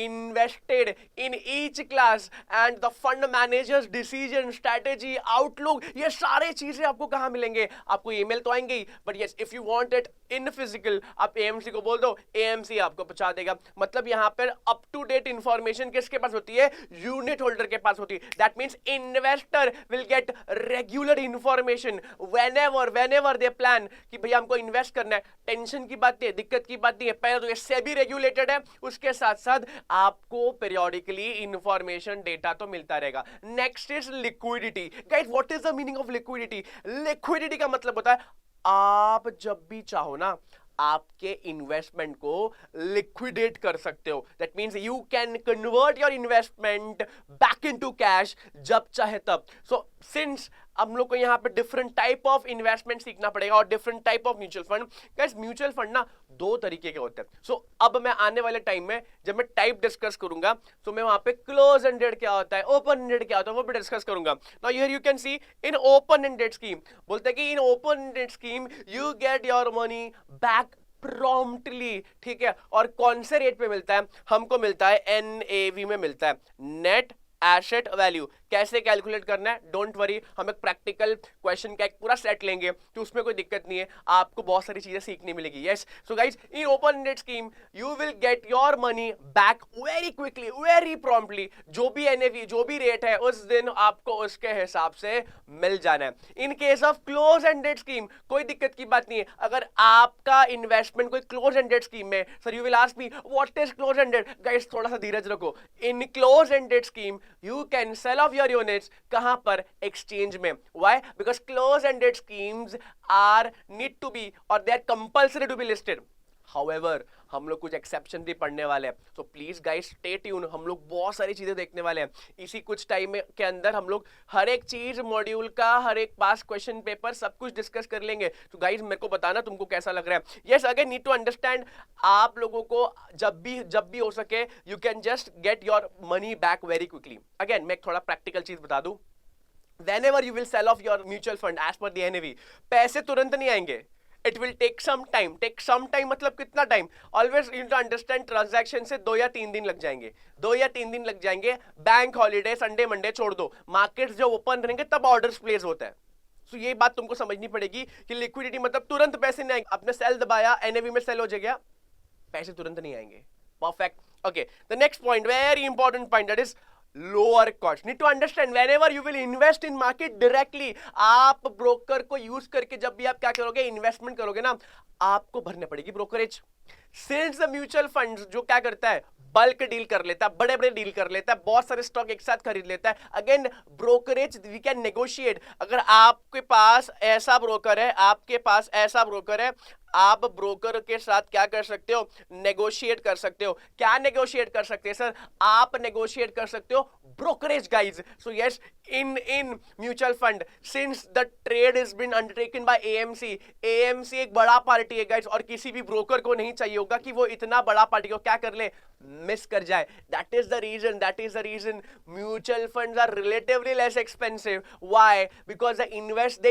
invested in each class and the fund manager's decision, strategy, outlook, ये सारे चीजें आपको कहाँ मिलेंगे, आपको email तो आएंगे ही, but yes if you want it in physical, आप एएमसी को बोल दो, एएमसी आपको पहुंचा देगा। मतलब यहां पर अप टू डेट इंफॉर्मेशन किसके पास होती है, यूनिट होल्डर के पास होती है। That means investor will get regular information whenever they plan कि भैया हमको इन्वेस्ट करना है। टेंशन की बात नहीं है, दिक्कत की बात नहीं है, पहले तो ये सेबी रेगुलेटेड है, उसके साथ साथ आपको पीरियोडिकली इंफॉर्मेशन डेटा तो मिलता रहेगा। Next is liquidity. Guys what is the meaning of liquidity? Liquidity का मतलब होता है आप जब भी चाहो ना आपके इन्वेस्टमेंट को लिक्विडेट कर सकते हो। That means you can convert your investment back into cash जब चाहे तब। सो सिंस हम लोग को यहाँ पे डिफरेंट टाइप ऑफ इन्वेस्टमेंट सीखना पड़ेगा और different type of mutual fund. Guys mutual fund ना दो तरीके के होते हैं। सो अब मैं आने वाले टाइम में जब मैं टाइप डिस्कस करूंगा तो मैं वहां पे क्लोज एंडेड क्या होता है, ओपन एंडेड क्या होता है, वो भी डिस्कस करूंगा। Now here you can see in open ended scheme, बोलते हैं कि in open ended scheme you get your money back promptly, ठीक है। और कौन से रेट पे मिलता है, हमको मिलता है एनएवी में मिलता है, नेट एसेट वैल्यू। कैसे कैलकुलेट करना है डोंट वरी, हम एक प्रैक्टिकल क्वेश्चन का एक पूरा सेट लेंगे तो उसमें कोई दिक्कत नहीं है, आपको बहुत सारी चीजें सीखने मिलेगी। Yes, so guys in open ended scheme you will get your money back very quickly, very promptly. जो भी एनएवी, जो भी रेट है उस दिन आपको उसके हिसाब से मिल जाना है। इन case of close ended scheme कोई दिक्कत की बात नहीं है। अगर आपका इन्वेस्टमेंट कोई क्लोज एंडेड स्कीम में, sir you will ask me what is close ended. Guys थोड़ा सा धीरज रखो। In close ended scheme you can sell off your units, कहां पर, एक्सचेंज में। Why? Because close ended schemes are need to be और they are compulsory to be listed. However हम लोग कुछ एक्सेप्शन भी पढ़ने वाले हैं, तो प्लीज गाइस स्टे ट्यून, हम लोग बहुत सारी चीजें देखने वाले हैं इसी कुछ टाइम के अंदर। हम लोग हर एक चीज मॉड्यूल का, हर एक पास क्वेश्चन पेपर सब कुछ डिस्कस कर लेंगे। तो गाइस मेरे को बताना तुमको कैसा लग रहा है। Yes again need to understand, आप लोगों को जब भी हो सके you can just get your money back very quickly. Again मैं एक थोड़ा प्रैक्टिकल चीज बता दूं, whenever you will sell off your mutual fund as per the NAV, पैसे तुरंत नहीं आएंगे, it will take some time। take some time मतलब कितना time? always you need to understand, transaction से 2 या 3 दिन लग जाएंगे, 2 या 3 दिन लग जाएंगे। बैंक हॉलीडे, संडे मंडे छोड़ दो, मार्केट्स जो ओपन रहेंगे तब ऑर्डर्स प्लेस होता है। तो ये बात तुमको समझनी पड़ेगी कि लिक्विडिटी मतलब तुरंत पैसे नहीं आएंगे। आपने सेल दबाया, NAV में सेल हो जाएगा, पैसे तुरंत नहीं आएंगे। Perfect. Okay, the next point, very important point, that is lower cost। need to understand whenever you will invest in market directly, आप ब्रोकर को यूज करके जब भी आप क्या करोगे, इन्वेस्टमेंट करोगे ना, आपको भरने पड़ेगी brokerage. Since the mutual fund जो क्या करता है, बल्क डील कर लेता है, बड़े बड़े डील कर लेता है, बहुत सारे स्टॉक एक साथ खरीद लेता है। Again brokerage we can negotiate. अगर आपके पास ऐसा ब्रोकर है, आपके पास ऐसा ब्रोकर है, आप ब्रोकर के साथ क्या कर सकते हो, नेगोशिएट कर सकते हो। क्या नेगोशिएट कर सकते हैं सर? आप नेगोशिएट कर सकते हो brokerage guys. So yes, in mutual fund since the trade is been undertaken by AMC, AMC एक बड़ा पार्टी है गाइज, और किसी भी ब्रोकर को नहीं चाहिए होगा कि वो इतना बड़ा पार्टी को क्या कर ले, मिस कर जाए। That is the reason mutual funds are relatively less expensive. Why? Because they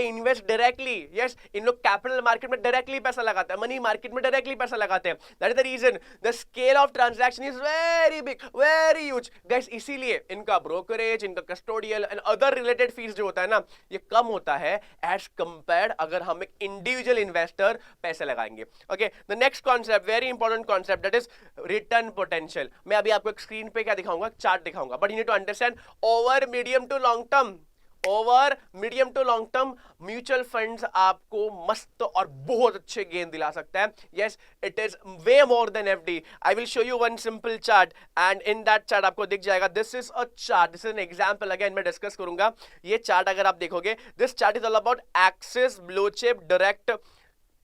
invest directly. Yes, इन लोग कैपिटल मार्केट में डायरेक्टली पैसा लगाते हैं, मनी मार्केट में डायरेक्टली पैसा लगाते हैं। That is the reason the scale of transaction is very big, very huge guys. इसीलिए इनका ब्रोकरेज, इनका custodial and other related fees जो होता है ना, ये कम होता है एज कंपेयर्ड अगर हम एक इंडिविजुअल इन्वेस्टर पैसे लगाएंगे। Okay, the next concept, very important concept, that is return potential. मैं अभी आपको एक स्क्रीन पे क्या दिखाऊंगा, चार्ट दिखाऊंगा, but you need to understand over medium to long term mutual funds आपको मस्त और बहुत अच्छे गेन दिला सकता है। Yes, it is way more than FD। I will show you one simple chart and in that chart आपको दिख जाएगा, this is a chart, this is an example. Again मैं डिस्कस करूंगा ये चार्ट। अगर आप देखोगे, this chart is all about Axis blue chip direct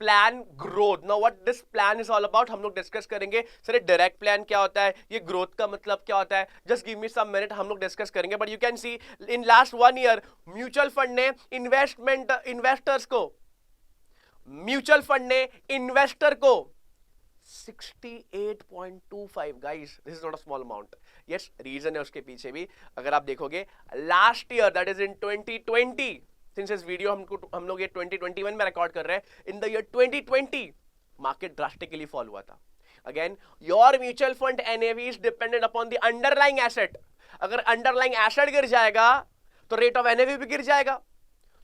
plan growth. Now what this plan is all about, हम लोग डिस्कस करेंगे। सर डायरेक्ट प्लान क्या होता है, ये ग्रोथ का मतलब क्या होता है, just give me some minute, हम लोग डिस्कस करेंगे। But you can see in last 1 year mutual fund ने इन्वेस्टर को 68.25 guys, this is not a small amount. Yes, reason है उसके पीछे भी। अगर आप देखोगे last year, that is in 2020, since इस वीडियो हम लोग ये 2021 में रिकॉर्ड कर रहे हैं, in the year 2020 market drastically fall हुआ था। Again your mutual fund NAV is dependent upon the underlying asset. अगर अंडरलाइंग एसेट गिर जाएगा तो रेट ऑफ NAV भी गिर जाएगा। तो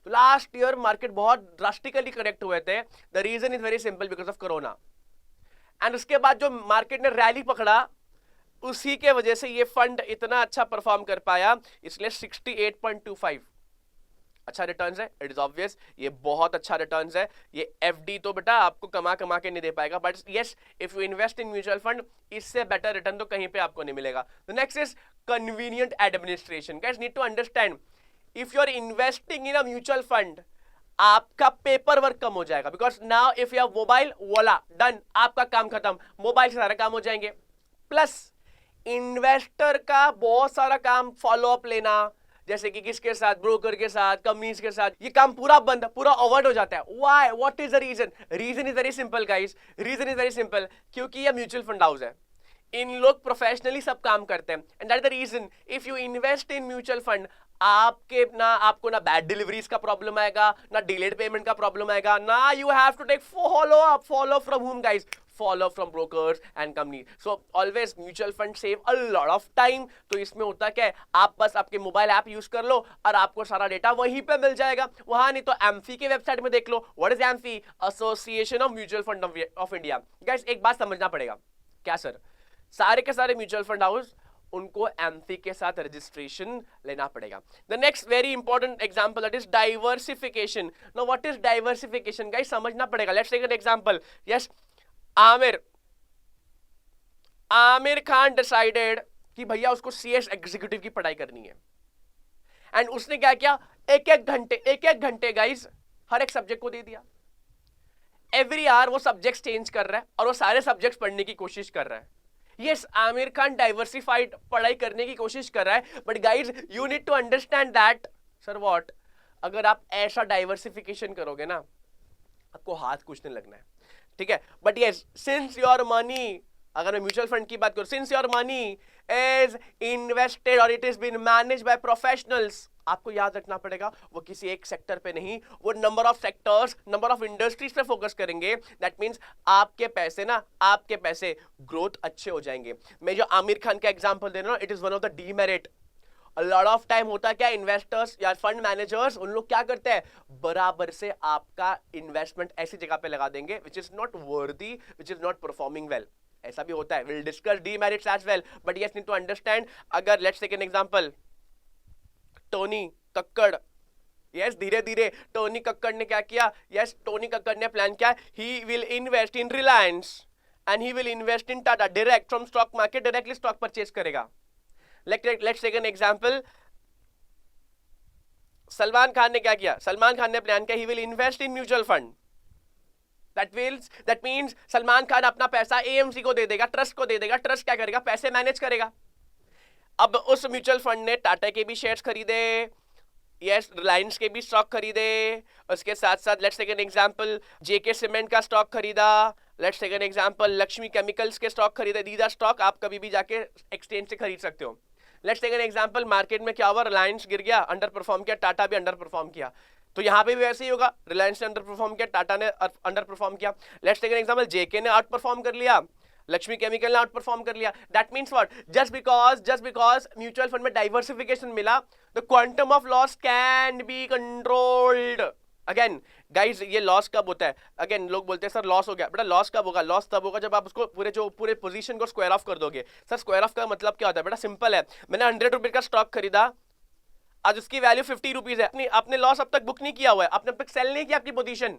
लास्ट ईयर मार्केट बहुत ड्रास्टिकली करेक्ट हुए थे। The reason is very simple, because of corona. एंड उसके बाद जो मार्केट ने रैली पकड़ा, उसी के वजह से ये फंड इतना अच्छा परफॉर्म कर पाया, इसलिए 68.25 अच्छा रिटर्न्स है। इट इज ऑब्वियस, ये बहुत अच्छा रिटर्न्स है। ये FD तो बेटा आपको कमा के नहीं दे पाएगा, but yes if you invest in mutual fund, इससे बेटर रिटर्न तो कहीं पे आपको नहीं मिलेगा। The next is convenient administration. Guys need to understand, if you are investing in a mutual fund, आपका पेपर वर्क कम हो जाएगा। Because now if you have mobile, voila done, आपका काम खत्म, मोबाइल से सारा काम हो जाएंगे। प्लस इन्वेस्टर का बहुत सारा काम, फॉलो अप लेना, जैसे कि किसके साथ, ब्रोकर के साथ, कंपनीज के साथ, ये काम पूरा बंद, पूरा अवॉइड हो जाता है। Why? What is the reason? Reason is very simple guys, reason is very simple, क्योंकि ये म्यूचुअल फंड हाउस है, इन लोग प्रोफेशनली सब काम करते हैं। And that is the reason if you invest in mutual fund, आपको ना बैड डिलीवरीज का प्रॉब्लम आएगा, ना डिलेड पेमेंट का प्रॉब्लम आएगा, ना you have to take follow from home guys, follow from brokers and companies. So always mutual fund save a lot of time. तो इसमें होता क्या है, आप बस आपके मोबाइल ऐप यूज कर लो और आपको सारा डेटा वहीं पे मिल जाएगा, वहां नहीं तो AMFI के वेबसाइट में देख लो। What is AMFI? Association of mutual fund of India. Guys एक बात समझना पड़ेगा, क्या सर सारे के सारे म्यूचुअल फंड हाउस, उनको AMFI के साथ रजिस्ट्रेशन लेना पड़ेगा। The next very important example, that is diversification. Now what is diversification guys, समझना पड़ेगा। Let's take an example. Yes, Aamir Khan decided कि भैया उसको CS एग्जीक्यूटिव की पढ़ाई करनी है, एंड उसने क्या किया, एक एक घंटे गाइस हर एक सब्जेक्ट को दे दिया। एवरी आवर वो सब्जेक्ट्स चेंज कर रहा है और वो सारे सब्जेक्ट्स पढ़ने की कोशिश कर रहा है. यस, आमिर खान डाइवर्सिफाइड पढ़ाई करने की कोशिश कर रहा है, but guys you need to understand that sir what, अगर आप ऐसा डाइवर्सिफिकेशन करोगे ना, आपको हाथ कुछ नहीं लगना है, ठीक है. But yes, since your money, अगर मैं म्यूचुअल फंड की बात करूं, since your money is invested और it is been managed by professionals, आपको याद रखना पड़ेगा वो किसी एक सेक्टर पे नहीं, वो number of sectors, number of industries पे फोकस करेंगे. दैट मींस आपके पैसे ना, आपके पैसे ग्रोथ अच्छे हो जाएंगे. मैं जो आमिर खान का एग्जांपल दे रहा हूं, it is one of the demerit. A lot of time होता क्या, इन्वेस्टर्स या फंड मैनेजर्स उन लोग क्या करते हैं, बराबर से आपका इन्वेस्टमेंट ऐसी जगह पे लगा देंगे विच is not worthy, which is not performing well. ऐसा भी होता है. Will discuss demerits as well, but yes need to understand. अगर let's take an example, Tony Kakkar, yes धीरे धीरे टोनी कक्कड़ ने क्या किया, यस टोनी कक्कड़ ने प्लान किया, he will invest in Reliance and he will invest in Tata direct from stock market, directly stock purchase करेगा. Let's take an example. Salman Khan ने क्या किया, सलमान खान ने प्लान किया, he will invest in mutual fund. That means Salman Khan अपना पैसा AMC को दे देगा, ट्रस्ट को दे देगा, ट्रस्ट क्या करेगा, पैसे मैनेज करेगा. अब उस म्यूचुअल फंड ने टाटा के भी शेयर्स खरीदे, यस रिलायंस के भी स्टॉक खरीदे, उसके साथ साथ let's take an example JK cement का स्टॉक खरीदा, let's take an example Lakshmi chemicals के स्टॉक खरीदे. दीज आर स्टॉक आप कभी भी जाके एक्सचेंज से खरीद सकते हो. Let's take an example, market में क्या हुआ, रिलायंस गिर गया, अंडर परफॉर्म किया, टाटा भी अंडर परफॉर्म किया, तो यहाँ पे भी वैसे ही होगा, रिलायंस ने अंडर परफॉर्म किया, टाटा ने अंडर परफॉर्म किया. लेट्स टेक एन एग्जांपल, जेके ने आउट परफॉर्म कर लिया, लक्ष्मी केमिकल ने आउट परफॉर्म कर लिया. That means what, just because mutual fund में डाइवर्सिफिकेशन मिला, the quantum of loss can be controlled. Again guys ये लॉस कब होता है, अगेन लोग बोलते हैं सर लॉस हो गया, बेटा लॉस कब होगा, लॉस तब होगा जब आप उसको पूरे पोजीशन को स्क्वायर ऑफ कर दोगे. सर स्क्वायर ऑफ का मतलब क्या होता है, बेटा सिंपल है, मैंने 100 रुपए का स्टॉक खरीदा, आज उसकी वैल्यू 50 रुपीज है, आपने लॉस अब तक बुक नहीं किया हुआ है, आपने अब तक सेल नहीं किया अपनी पोजीशन,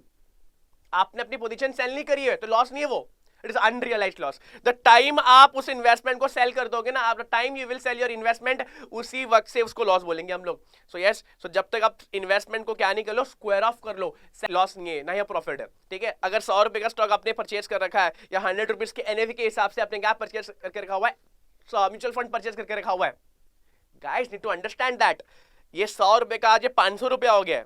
आपने अपनी पोजीशन सेल नहीं करी है, तो लॉस नहीं है वो, it is unrealised loss. The time आप उस इन्वेस्टमेंट को सेल कर दोगे ना, आप the time you will sell your investment, उसी वक्त से उसको लॉस बोलेंगे हम लोग. सो यस, सो जब तक आप इन्वेस्टमेंट को क्या नहीं कर लो, स्क्वायर ऑफ कर लो, लॉस नहीं है ना, ये प्रॉफिट है. ठीक है, अगर 100 रुपए का स्टॉक आपने परचेज कर रखा है या 100 रुपीज के एनएवी के हिसाब से आपने क्या परचेज करके रखा हुआ है, म्यूचुअल फंड परचेज करके रखा हुआ है, guys need to understand that ये 100 रुपए का आज 500 रुपया हो गया.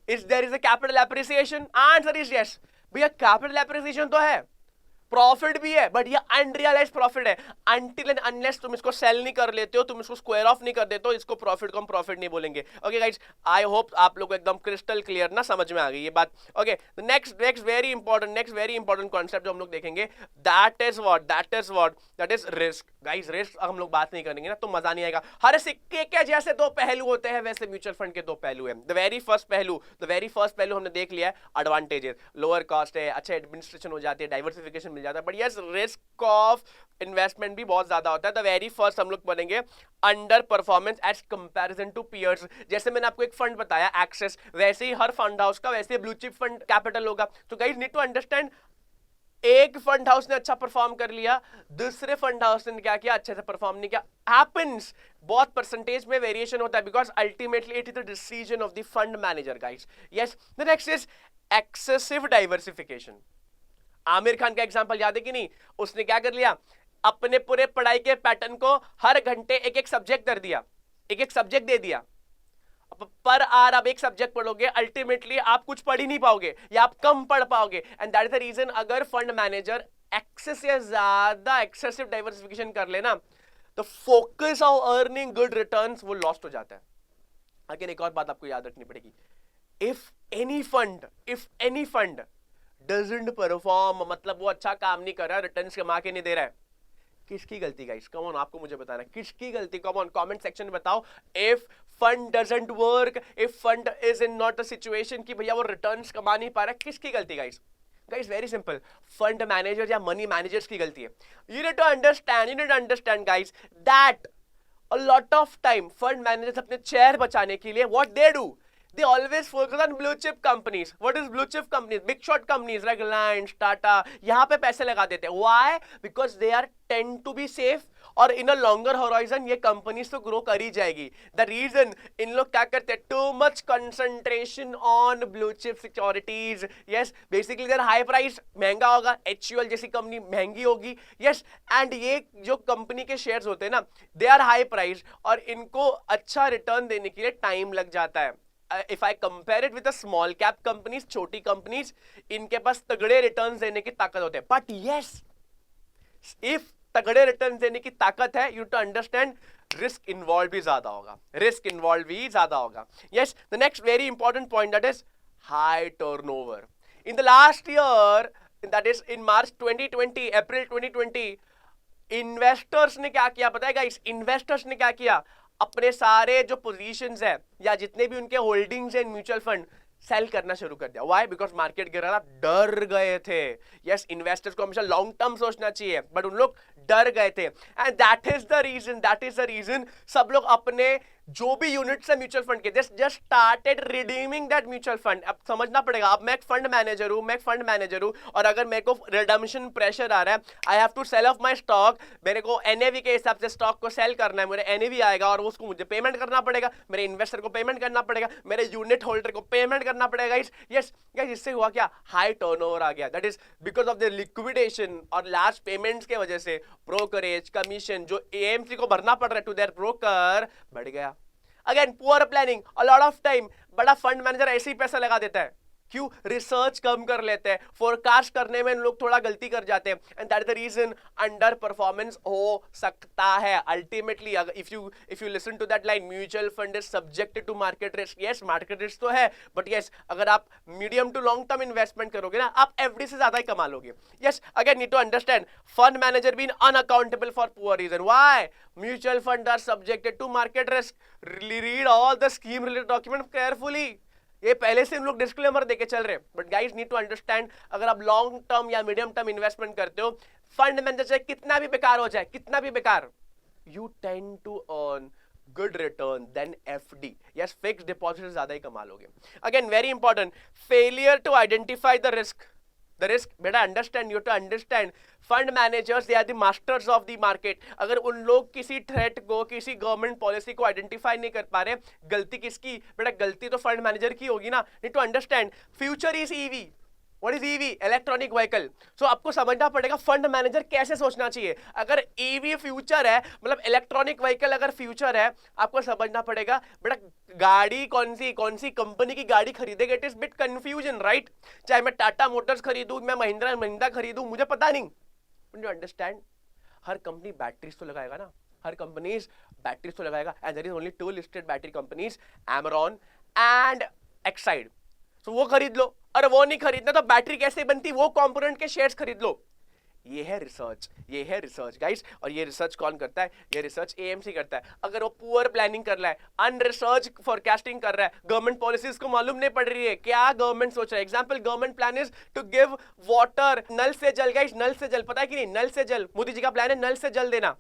Is there is a capital appreciation, answer is yes. भैया कैपिटल एप्रिसिएशन तो है, प्रॉफिट भी है, बट ये अनरियलाइज्ड प्रॉफिट है. अनटिल एंड अनलेस तुम इसको सेल नहीं कर लेते हो, तुम इसको स्क्वायर ऑफ नहीं कर देते हो, इसको प्रॉफिट को हम प्रॉफिट नहीं बोलेंगे. ओके गाइस, आई होप आप लोग को एकदम क्रिस्टल क्लियर ना समझ में आ गई ये बात. Okay, next very important concept जो हम लोग देखेंगे, that is risk. Guys risk हम लोग बात नहीं करेंगे ना तो मजा नहीं आएगा. हर सिक्के के जैसे दो पहलू होते हैं, वैसे म्यूचुअल फंड के दो पहलू हैं. द वेरी फर्स्ट पहलू हमने देख लिया है, एडवांटेजेस, लोअर कॉस्ट है, अच्छा एडमिनिस्ट्रेशन हो जाती है, डाइवर्सिफिकेशन मिल जाता है, but yes risk of investment भी बहुत ज्यादा होता है. द वेरी फर्स्ट हम लोग पढ़ेंगे under performance as comparison to peers. जैसे मैंने आपको एक फंड बताया एक्सेस, वैसे ही हर फंड हाउस का वैसे ब्लू चिप फंड कैपिटल होगा. तो गाइस नीड टू अंडरस्टैंड, एक फंड हाउस ने अच्छा परफॉर्म कर लिया, दूसरे फंड हाउस ने क्या किया, अच्छे से परफॉर्म नहीं किया. हैपेंस, बहुत परसेंटेज में वेरिएशन होता है, because ultimately it is the decision of the fund manager. Guys yes, the next is excessive diversification. Aamir Khan का एग्जांपल याद है कि नहीं, उसने क्या कर लिया, अपने पूरे पढ़ाई के पैटर्न को हर घंटे एक एक सब्जेक्ट कर दिया, एक एक सब्जेक्ट दे दिया. पर आर आप एक सब्जेक्ट पढ़ोगे, अल्टीमेटली आप कुछ पढ़ ही नहीं पाओगे या आप कम पढ़ पाओगे. And that is the reason, अगर फंड मैनेजर एक्सेस या ज्यादा एक्सेसिव डाइवर्सिफिकेशन कर लेना, तो focus of earning good returns वो लॉस्ट हो जाता है. अगेन एक और बात आपको याद रखनी पड़ेगी, if any fund doesn't perform, मतलब वो अच्छा काम नहीं कर रहा, रिटर्न्स कमा के नहीं दे रहा है, किसकी गलती गाइस, कम ऑन आपको मुझे बताना किसकी गलती, कम ऑन कमेंट सेक्शन में बताओ. If fund doesn't work, if fund is in not a situation कि भैया वो रिटर्न्स कमा नहीं पा रहा, किसकी गलती guys? Guys very simple, fund manager या मनी मैनेजर्स की गलती है. You need to understand guys that a lot of time fund managers अपने चेयर बचाने के लिए what they do, they always focus on blue chip companies. What is blue chip companies? Big shot companies like Reliance, Tata. यहाँ पे पैसे लगा देते हैं. Why? Because they are tend to be safe और in a longer horizon ये companies तो grow कर ही जाएगी. The reason इन लोग क्या करते हैं? Too much concentration on blue chip securities. Yes, basically they're high price, महंगा होगा. HUL जैसी कंपनी महंगी होगी. Yes, and ये जो कंपनी के शेयर्स होते हैं ना, they are high price और इनको अच्छा रिटर्न देने के लिए टाइम लग जाता है. If I compare it with a small cap companies, छोटी कंपनीज, इनके पास तगड़े रिटर्न्स देने की ताकत होते हैं. But yes, if तगड़े रिटर्न्स देने की ताकत है, you to understand risk involve भी ज्यादा होगा. रिस्क इन्वॉल्व भी ज्यादा होगा. Yes, the next very important point, that is high turnover. In the last year, that is in March 2020, April 2020, investors ने क्या किया पता है गाइस? इन्वेस्टर्स ने क्या किया? अपने सारे जो पोजीशंस है या जितने भी उनके होल्डिंग्स है म्यूचुअल फंड सेल करना शुरू कर दिया. व्हाई? बिकॉज मार्केट गिर रहा था, डर गए थे. यस, इन्वेस्टर्स को हमेशा लॉन्ग टर्म सोचना चाहिए, बट उन लोग डर गए थे. And that is the reason सब लोग अपने जो भी यूनिट्स है म्यूचुअल फंड के just started redeeming that mutual fund. अब समझना पड़ेगा, अब मैं एक फंड मैनेजर हूं और अगर मेरे को रिडम्पशन प्रेशर आ रहा है, I have to sell off my stock. मेरे को एनएवी के हिसाब से स्टॉक को सेल करना है, मेरे एनएवी आएगा और उसको मुझे पेमेंट करना पड़ेगा, मेरे इन्वेस्टर को पेमेंट करना पड़ेगा, मेरे यूनिट होल्डर को पेमेंट करना पड़ेगा. यस गाइस, इससे हुआ क्या? हाई टर्नओवर आ गया. That is because of the liquidation और लार्ज पेमेंट्स के वजह से ब्रोकरेज कमीशन जो एएमसी को भरना पड़ रहा है टू देयर ब्रोकर बढ़ गया. Again poor planning, a lot of time बड़ा फंड मैनेजर ऐसे ही पैसा लगा देता है. क्यों? रिसर्च कम कर लेते हैं, फोरकास्ट करने में लोग थोड़ा गलती कर जाते हैं. And that is the reason under performance हो सकता है ultimately. If you listen to that line, mutual fund is subjected to market risk. Yes, market risk तो है, बट यस, अगर आप medium to long term investment करोगे ना, आप एफडी से ज्यादा ही कमा लोगे. Yes, again need to understand, fund manager been unaccountable for poor reason. Why? Mutual fund are subjected to market risk. Read all the scheme related document carefully. ये पहले से हम लोग डिस्क्लेमर देके चल रहे हैं, but guys need to understand, अगर आप लॉन्ग टर्म या मीडियम टर्म इन्वेस्टमेंट करते हो, फंड मैनेजर चाहे कितना भी बेकार हो जाए, कितना भी बेकार, you tend to earn good return than FD. Yes, fixed deposit ज्यादा ही कमा लोगे. Again very important, failure to identify the risk. बेटा understand, you to understand, fund managers they are the masters of the market. अगर उन लोग किसी थ्रेट को, किसी गवर्नमेंट पॉलिसी को आइडेंटिफाई नहीं कर पा रहे, गलती किसकी? बेटा गलती तो फंड मैनेजर की होगी ना. Need to understand, future is EV. What is EV? Electronic vehicle. So आपको समझना पड़ेगा फंड मैनेजर कैसे सोचना चाहिए. अगर ईवी फ्यूचर है, मतलब इलेक्ट्रॉनिक व्हीकल अगर फ्यूचर है, आपको समझना पड़ेगा बेटा गाड़ी कौन सी कंपनी की गाड़ी खरीदेगा. It is bit confusion, right? चाहे मैं टाटा मोटर्स खरीदूं, मैं महिंद्रा खरीदूं, मुझे पता नहीं. यू अंडरस्टैंड, हर कंपनी बैटरीज तो लगाएगा ना, हर कंपनी बैटरीज तो लगाएगा. And there is only 2 listed battery companies, Amaron and Exide. तो वो खरीद लो. अरे वो नहीं खरीदना तो बैटरी कैसे बनती, वो कंपोनेंट के शेयर्स खरीद लो. ये है रिसर्च गाइस. और ये रिसर्च कौन करता है? ये रिसर्च एएमसी करता है. अगर वो पुअर प्लानिंग कर रहा है, अनरिसर्च फोरकास्टिंग कर रहा है, गवर्नमेंट पॉलिसीज को मालूम नहीं पड़ रही है क्या गवर्नमेंट सोच रहा है. Example, government plan is to give water, नल से जल. गाइस, नल से जल पता है कि नहीं? नल से जल, मोदी जी का प्लान है नल से जल देना.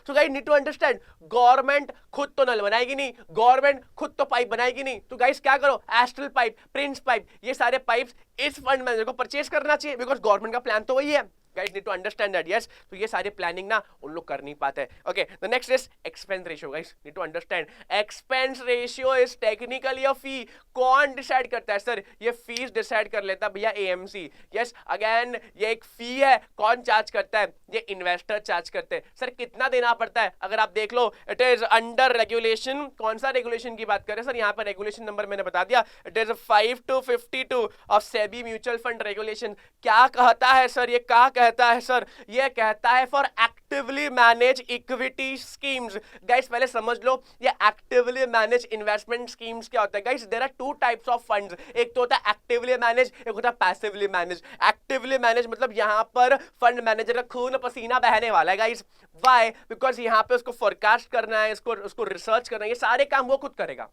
So guys need to understand, government खुद तो नल बनाएगी नहीं, गवर्नमेंट खुद तो पाइप बनाएगी नहीं. तो गाइस क्या करो, एस्ट्रल पाइप, प्रिंस पाइप, ये सारे पाइप्स इस फंड मैनेजर को परचेज करना चाहिए, बिकॉज गवर्नमेंट का प्लान तो वही है. Guys need to understand that. Yes, तो ये सारे प्लानिंग ना उन लोग कर नहीं पाते हैं. Okay, the next is expense ratio. Guys need to understand, expense ratio is technically a fee. कौन डिसाइड करता है? सर ये फीस डिसाइड कर लेता भैया AMC. Yes, again ये एक फी है. कौन चार्ज करता है? ये इन्वेस्टर चार्ज करते हैं. सर कितना देना पड़ता है? अगर आप देख लो, इट इज अंडर रेगुलेशन. कौन सा रेगुलेशन की बात कर रहे हैं सर? यहाँ पर रेगुलेशन नंबर मैंने बता दिया, it is 5252 of SEBI mutual fund regulation. क्या कहता है सर? ये क्या कहता है सर? ये कहता है for actively manage equity schemes. Guys पहले समझ लो ये एक्टिवली मैनेज इन्वेस्टमेंट स्कीम्स क्या होता है. Guys there are 2 types of funds. एक तो होता है एक्टिवली मैनेज, एक होता है पैसिवली मैनेज. एक्टिवली मैनेज मतलब यहां पर फंड मैनेजर का खून पसीना बहने वाला है. Guys why? बिकॉज यहां पे उसको फोरकास्ट करना है, उसको रिसर्च करना है, ये सारे काम वो खुद करेगा.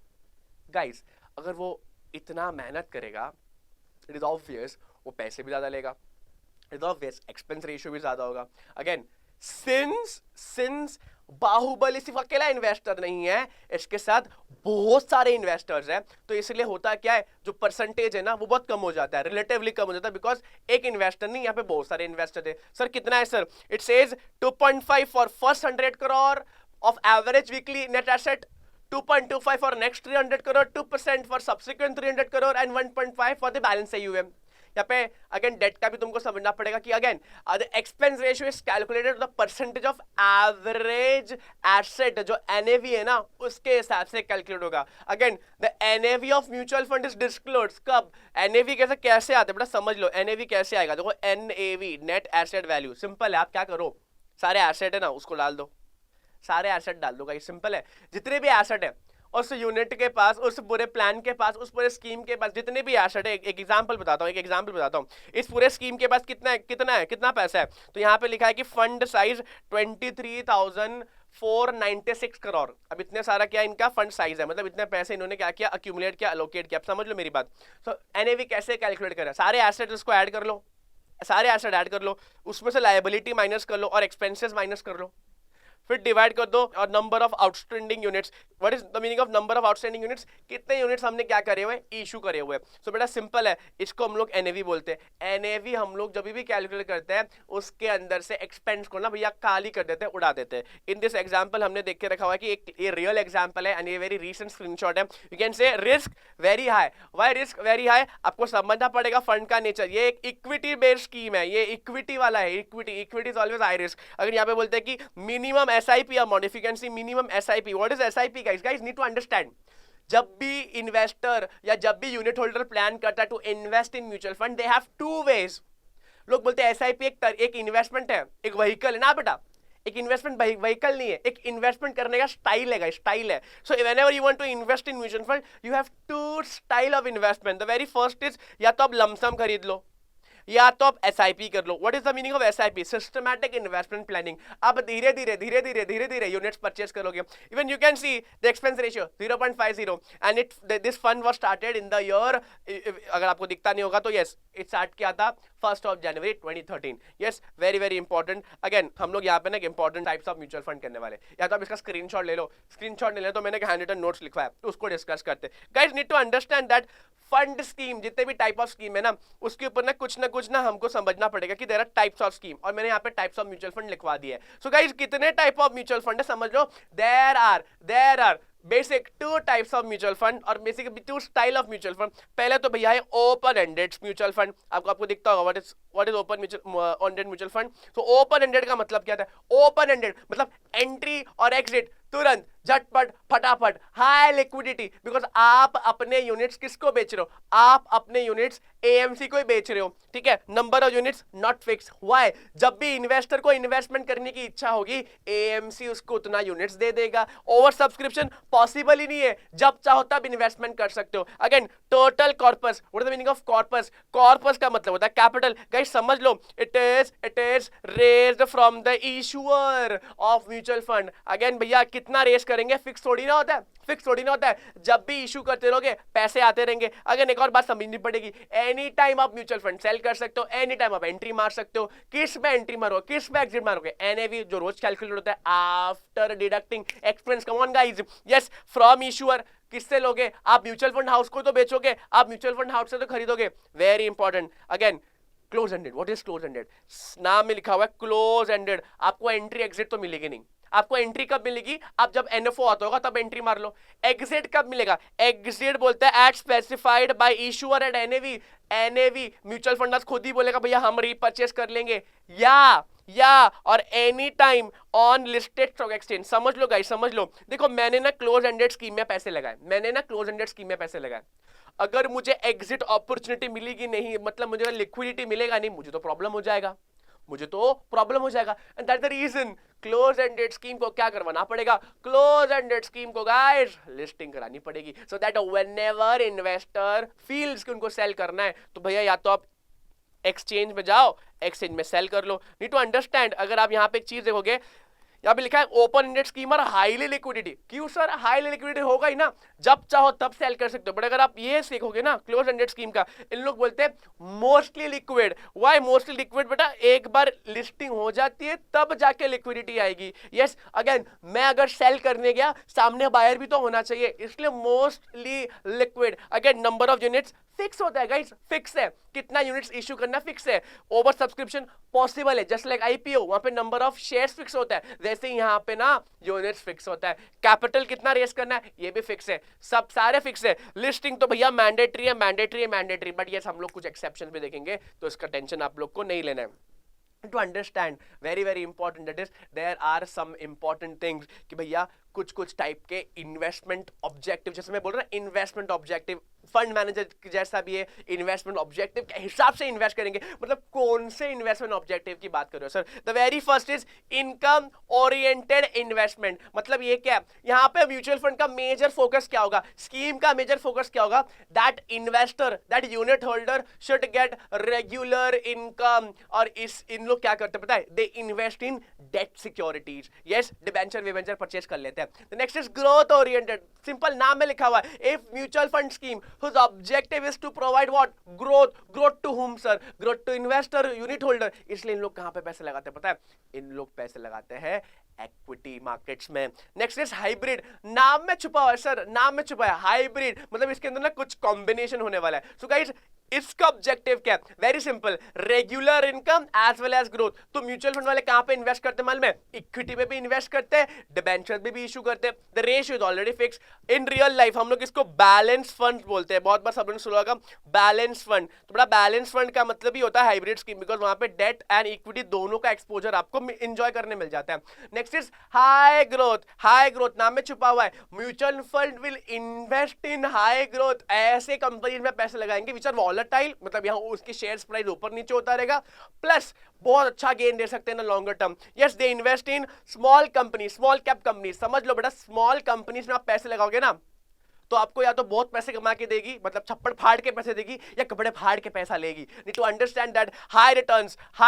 गाइस अगर वो इतना मेहनत करेगा, इट इज ऑब्वियस वो पैसे भी ज्यादा लेगा, it is obvious expense ratio भी ज्यादा होगा. अगेन सिंस बाहुबली सिर्फ अकेला इन्वेस्टर नहीं है, इसके साथ बहुत सारे इन्वेस्टर्स हैं, तो इसलिए होता क्या है, जो परसेंटेज है ना वो बहुत कम हो जाता है, रिलेटिवली कम हो जाता है, बिकॉज एक इन्वेस्टर नहीं, यहाँ पे बहुत सारे इन्वेस्टर है। सर कितना है sir? It says 2.5 for first 100 crore of average weekly net asset, 2.25 for next 300 crore, 2% for subsequent 300 crore and 1.5 for the balance AUM। यहाँ पे अगेन डेट का भी तुमको समझना पड़ेगा कि again the expense ratio is calculated the percentage of average asset, जो एनएवी है ना उसके हिसाब से कैलकुलेट होगा। Again the NAV of mutual fund is disclosed, कब? एनएवी कैसे आते हैं बेटा, समझ लो एनएवी कैसे आएगा। देखो NAV net asset value, simple है, आप क्या करो, सारे एसेट है ना उसको डाल दो, सारे एसेट डाल दो, सिंपल है, जितने भी एसेट है उस यूनिट के पास, उस पूरे प्लान के पास, उस पूरे स्कीम के पास जितने भी एसेट है, एक एग्जांपल बताता हूँ, इस पूरे स्कीम के पास कितना पैसा है, तो यहाँ पे लिखा है कि फंड साइज 23,496 करोड़। अब इतने सारा क्या इनका फंड साइज है, मतलब इतने पैसे इन्होंने क्या किया, अक्यूमुलेट किया, एलोकेट किया। समझ लो मेरी बात। सो एनएवी कैसे कैलकुलेट करें, सारे एसेट उसको ऐड कर लो, सारे एसेट ऐड कर लो, उसमें से लायबिलिटी माइनस कर लो और एक्सपेंसेस माइनस कर लो, फिर डिवाइड कर दो और number of outstanding units. What is the meaning of number of outstanding units, कितने यूनिट्स हमने क्या करे हुए, इशू करे हुए। सो बेटा सिंपल है, इसको हम लोग एनएवी बोलते हैं। एनएवी हम लोग जब भी कैलकुलेट करते हैं उसके अंदर से एक्सपेंस को ना भैया खाली कर देते हैं, उड़ा देते हैं। इन दिस एग्जांपल हमने देख के रखा हुआ है कि एक ये रियल एग्जांपल है एंड ये वेरी रीसेंट स्क्रीनशॉट है। You can say risk very high. Why risk very high? आपको समझना पड़ेगा फंड का नेचर। ये एक इक्विटी बेस्ड स्कीम है, ये इक्विटी वाला है, equity is always high risk. अगर यहाँ पे बोलते हैं कि minimum SIP amount, if you can see minimum SIP, what is SIP guys need to understand। जब भी इन्वेस्टर या जब भी यूनिट होल्डर प्लान करता है to invest in mutual fund, they have two ways. लोग बोलते हैं SIP एक इन्वेस्टमेंट है, एक व्हीकल है ना बेटा, एक इन्वेस्टमेंट व्हीकल नहीं है, एक इन्वेस्टमेंट करने का स्टाइल है, स्टाइल है। So whenever you want to invest in mutual fund, you have to style of investment. The very first is या तो आप लमसम खरीद लो या तो आप SIP कर लो। What is the meaning of SIP? Systematic investment planning. आप धीरे धीरे यूनिट्स परचेस करोगे। Even you can see the expense ratio 0.50 and this fund was started in the year, अगर आपको दिखता नहीं होगा तो यस, इट स्टार्ट किया था 1 जनवरी 2013। Yes, very very important. Again हम लोग यहाँ पे ना important types of mutual fund करने वाले, या तो आप इसका स्क्रीनशॉट ले लो, तो मैंने हैंड रिटन नोट्स लिखवा है, उसको डिस्कस करते। Guys need to understand that fund scheme, जितने भी टाइप ऑफ स्कीम है ना उसके ऊपर ना कुछ ना हमको समझना पड़ेगा कि there are types of scheme, और मैंने यहाँ पे टाइप्स ऑफ म्यूचुअल फंड लिखवा दिया है। सो गाइस कितने टाइप ऑफ म्यूचुअल फंड है समझ लो। There are basic 2 types of mutual fund और basic 2 style of mutual fund. पहले तो भैया है ओपन एंडेड म्यूचुअल फंड। आपको दिखता होगा what is open ended mutual fund. तो ओपन एंडेड का मतलब क्या था? ओपन एंडेड मतलब एंट्री और एग्जिट तुरंत, झटपट, फटाफट, हाई लिक्विडिटी। बिकॉज आप अपने यूनिट्स किसको बेच रहे हो? आप अपने यूनिट्स AMC को ही बेच रहे हो, ठीक है। Number of units not fix. Why? जब भी इन्वेस्टर को इन्वेस्टमेंट करने की इच्छा होगी AMC उसको उतना यूनिट्स दे देगा। ओवर सब्सक्रिप्शन पॉसिबल ही नहीं है, जब चाहो तब इन्वेस्टमेंट कर सकते हो। Again total corpus, what is the meaning of corpus? Corpus का मतलब होता है कैपिटल। गाइस समझ लो, it is raised from the issuer of mutual fund. Again भैया कितना रेस करेंगे, फिक्स थोड़ी ना होता है, फिक्स थोड़ी ना होता है। जब भी इशू करते रहोगे पैसे आते रहेंगे। अगेन एक और बात समझनी पड़ेगी, एनी टाइम आप म्यूचुअल फंड सेल कर सकते हो, एनी टाइम आप एंट्री मार सकते हो। किस में एंट्री मारो, किस में एग्जिट मारोगे? NAV जो रोज कैलकुलेट होता है after deducting expense. Come on guys, yes, from issuer. किससे लोगे? आप म्यूचुअल फंड हाउस को तो बेचोगे, आप म्यूचुअल फंड हाउस से तो खरीदोगे। Very important. Again close ended, what is close ended? नाम में लिखा हुआ है क्लोज एंडेड। आपको एंट्री एग्जिट तो मिलेगी नहीं। आपको एंट्री कब मिलेगी? आप जब NFO आता होगा तब एंट्री मार लो। एग्जिट कब मिलेगा? एग्जिट बोलता है at specified by issuer at NAV। Mutual fund खुद ही बोलेगा भैया हम रीपरचेस कर लेंगे, या और any time on listed stock exchange. समझ लो गाइस, समझ लो। देखो मैंने ना क्लोज एंडेड स्कीम में पैसे लगाए, अगर मुझे एग्जिट अपॉर्चुनिटी मिलेगी नहीं, मतलब मुझे लिक्विडिटी मिलेगा नहीं, मुझे तो प्रॉब्लम हो जाएगा। And that the reason close ended scheme को क्या करवाना पड़ेगा? क्लोज एंडेड स्कीम को गाइस लिस्टिंग करानी पड़ेगी, so that whenever investor feels कि उनको सेल करना है तो भैया या तो आप एक्सचेंज में जाओ, एक्सचेंज में सेल कर लो। नीड टू अंडरस्टैंड, अगर आप यहाँ पे एक चीज देखोगे, यहाँ पे लिखा है ओपन एंडेड स्कीम और हाईली लिक्विडिटी। क्यों सर? हाईली लिक्विडिटी होगा ही ना, जब चाहो तब सेल कर सकते हो। बट अगर आप ये सीखोगे ना क्लोज एंडेड स्कीम का, इन लोग बोलते हैं mostly liquid. Why mostly liquid? बेटा एक बार लिस्टिंग हो जाती है तब जाके लिक्विडिटी आएगी। यस, अगेन मैं अगर सेल करने गया, सामने बायर भी तो होना चाहिए, इसलिए mostly liquid. Again number of units fix होता है गाइस, फिक्स है, कितना यूनिट्स इश्यू करना फिक्स है। ओवर सब्सक्रिप्शन पॉसिबल है, जस्ट लाइक आईपीओ, वहां पे नंबर ऑफ शेयर्स फिक्स होता है, वैसे ही यहां पे ना यूनिट्स फिक्स होता है। कैपिटल कितना रेस करना है ये भी फिक्स है, सब सारे फिक्स है। लिस्टिंग तो भैया मैंडेटरी है, मैंडेटरी है, मैंडेटरी, बट यस हम लोग कुछ एक्सेप्शन भी देखेंगे, तो इसका टेंशन आप लोग को नहीं लेना है। to understand very important, that is there are some important things कि भैया कुछ कुछ टाइप के इन्वेस्टमेंट ऑब्जेक्टिव, जैसे मैं बोल रहा हूँ इन्वेस्टमेंट ऑब्जेक्टिव, फंड मैनेजर जैसा भी है, इन्वेस्टमेंट ऑब्जेक्टिव के हिसाब से इन्वेस्ट करेंगे। मतलब कौन से इन्वेस्टमेंट ऑब्जेक्टिव की बात कर रहे हो sir? The very first is income oriented investment. मतलब ये क्या है? यहाँ पे म्यूचुअल फंड का मेजर फोकस क्या होगा, स्कीम का मेजर फोकस क्या होगा? That investor, that unit holder should get regular income. और इन लोग क्या करते हैं पता है? They invest in debt securities. Yes, debenture विवेंचर परचेज कर लेते हैं। The next is growth oriented. Simple नाम में लिखा हुआ है, if mutual fund scheme whose objective is to provide what? Growth to whom sir? Growth to investor, unit holder. इसलिए इन लोग कहाँ पे पैसे लगाते हैं पता है? इन लोग पैसे लगाते हैं इक्विटी मार्केट्स में। Next is hybrid. नाम में छुपा हुआ है सर, नाम में छुपा है हाइब्रिड, मतलब इसके अंदर ना कुछ कॉम्बिनेशन होने वाला है। सो गाइस इसका ऑब्जेक्टिव क्या है? Very simple, regular income as well as growth. तो म्यूचुअल फंड वाले कहां पे इन्वेस्ट करते हैं मालूम है? इक्विटी में भी इन्वेस्ट करते हैं, डिबेंचर में भी इशू करते हैं। The ratio is already fix. In real life हम लोग इसको बैलेंस फंड बोलते हैं, बहुत बार सब लोगों ने सुना होगा बैलेंस फंड। तो बड़ा बैलेंस फंड का मतलब ही होता है हाइब्रिड स्कीम, बिकॉज वहां पे डेट एंड इक्विटी दोनों का एक्सपोजर आपको एंजॉय करने मिल जाता है। Next is high growth. High growth नाम में छुपा हुआ है, mutual fund will invest in high growth. ऐसे कंपनीज में पैसे लगाएंगे विच आर वॉलेटाइल, मतलब यहाँ उसकी शेयर्स प्राइस ऊपर नीचे होता रहेगा, प्लस बहुत अच्छा गेन दे सकते हैं ना longer term. Yes, they invest in small company, small cap company. समझ लो बेटा, स्मॉल कंपनीज में आप पैसे लगाओगे ना तो आपको या तो बहुत पैसे कमा के देगी, मतलब छप्पड़ फाड़ के पैसे देगी, या कपड़े फाड़ के पैसा लेगी। Need to understand that high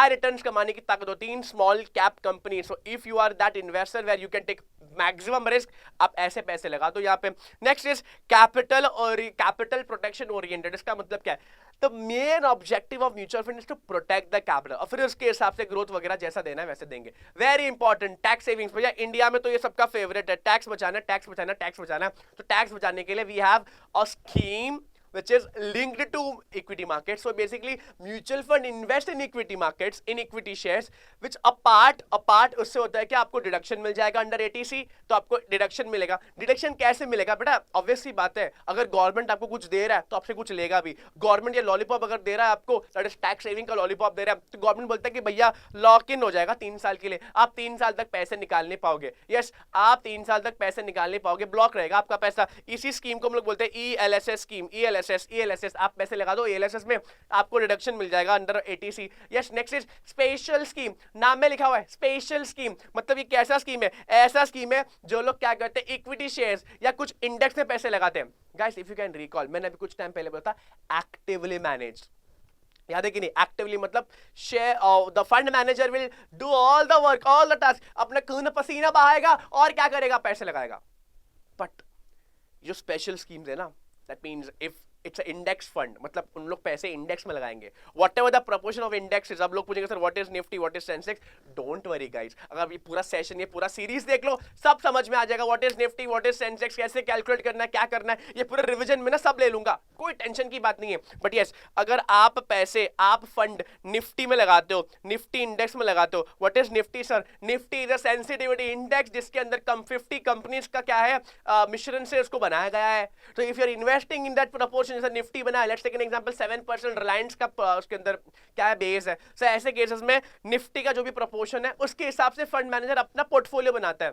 returns कमाने की ताकत होती है in small cap company. So if you are that investor where you can take maximum risk, आप ऐसे पैसे लगा दो यहाँ पे। नेक्स्ट इज कैपिटल और कैपिटल प्रोटेक्शन ओरिएंटेड। इसका मतलब क्या है? The main objective of mutual fund is to protect the capital, और फिर उसके हिसाब से ग्रोथ वगैरह जैसा देना है वैसे देंगे। Very important, tax savings. भैया इंडिया में तो ये सबका फेवरेट है, टैक्स बचाना, टैक्स बचाना, टैक्स बचाना। तो टैक्स बचाने के लिए we have a scheme which is linked to equity markets. So basically mutual fund invest in equity markets, in equity shares, which apart उससे होता है कि आपको डिडक्शन मिल जाएगा अंडर ATC, तो आपको डिडक्शन मिलेगा। डिडक्शन कैसे मिलेगा बेटा? ऑब्वियस सी बात है, अगर गवर्नमेंट आपको कुछ दे रहा है तो आपसे कुछ लेगा भी। गवर्नमेंट ये लॉलीपॉप अगर दे रहा है आपको, दैट इज टैक्स सेविंग का लॉलीपॉप दे रहा है, तो गवर्नमेंट बोलता है कि भैया लॉक इन हो जाएगा 3 साल के लिए, आप 3 साल तक पैसे निकाल नहीं पाओगे। यस, आप 3 साल तक पैसे निकाल नहीं पाओगे, ब्लॉक रहेगा आपका पैसा। इसी स्कीम को हम लोग बोलते हैं ELSS स्कीम। ELSS आप पैसे लगा दो, ELSS में आपको रिडक्शन मिल जाएगा under ATC। Yes, next is special scheme. नाम में लिखा हुआ है स्पेशल स्कीम, मतलब ये कैसा स्कीम है? ऐसा स्कीम है जो लोग क्या करते हैं, इक्विटी शेयर्स या कुछ इंडेक्स में पैसे लगाते हैं। Guys if you can recall, मैंने अभी कुछ टाइम पहले बोला था एक्टिवली मैनेज्ड, याद है कि नहीं? एक्टिवली मतलब share the fund manager will do all the work, all the task, अपना खून पसीना बहाएगा और क्या करेगा? पैसे लगाएगा। बट जो स्पेशल स्कीम्स है ना, that means if it's index fund, मतलब उन लोग पैसे इंडेक्स में लगाएंगे। What ever the proportion of index is, अब लोग पूछेंगे sir what is Nifty, what is Sensex. Don't worry guys, अगर ये पूरा सेशन, ये पूरा सीरीज देख लो, सब समझ में आ जाएगा। What is Nifty, what is Sensex, कैसे कैलकुलेट करना है, क्या करना है, ये पूरे रिवीजन में ना सब ले लूंगा, कोई टेंशन की बात नहीं है। बट यस, अगर आप पैसे, आप फंड निफ्टी में लगाते हो, निफ्टी इंडेक्स में लगाते हो, what is Nifty sir? Nifty is a sensitivity index जिसके अंदर 50 कंपनीज का क्या है, मिश्रण से उसको बनाया गया है। तो if you are investing in that proportion, जैसे निफ्टी बना है, let's take an example 7% Reliance का उसके अंदर क्या है, बेस है। सो ऐसे केसेस में निफ्टी का जो भी प्रोपोर्शन है उसके हिसाब से फंड मैनेजर अपना पोर्टफोलियो बनाता है।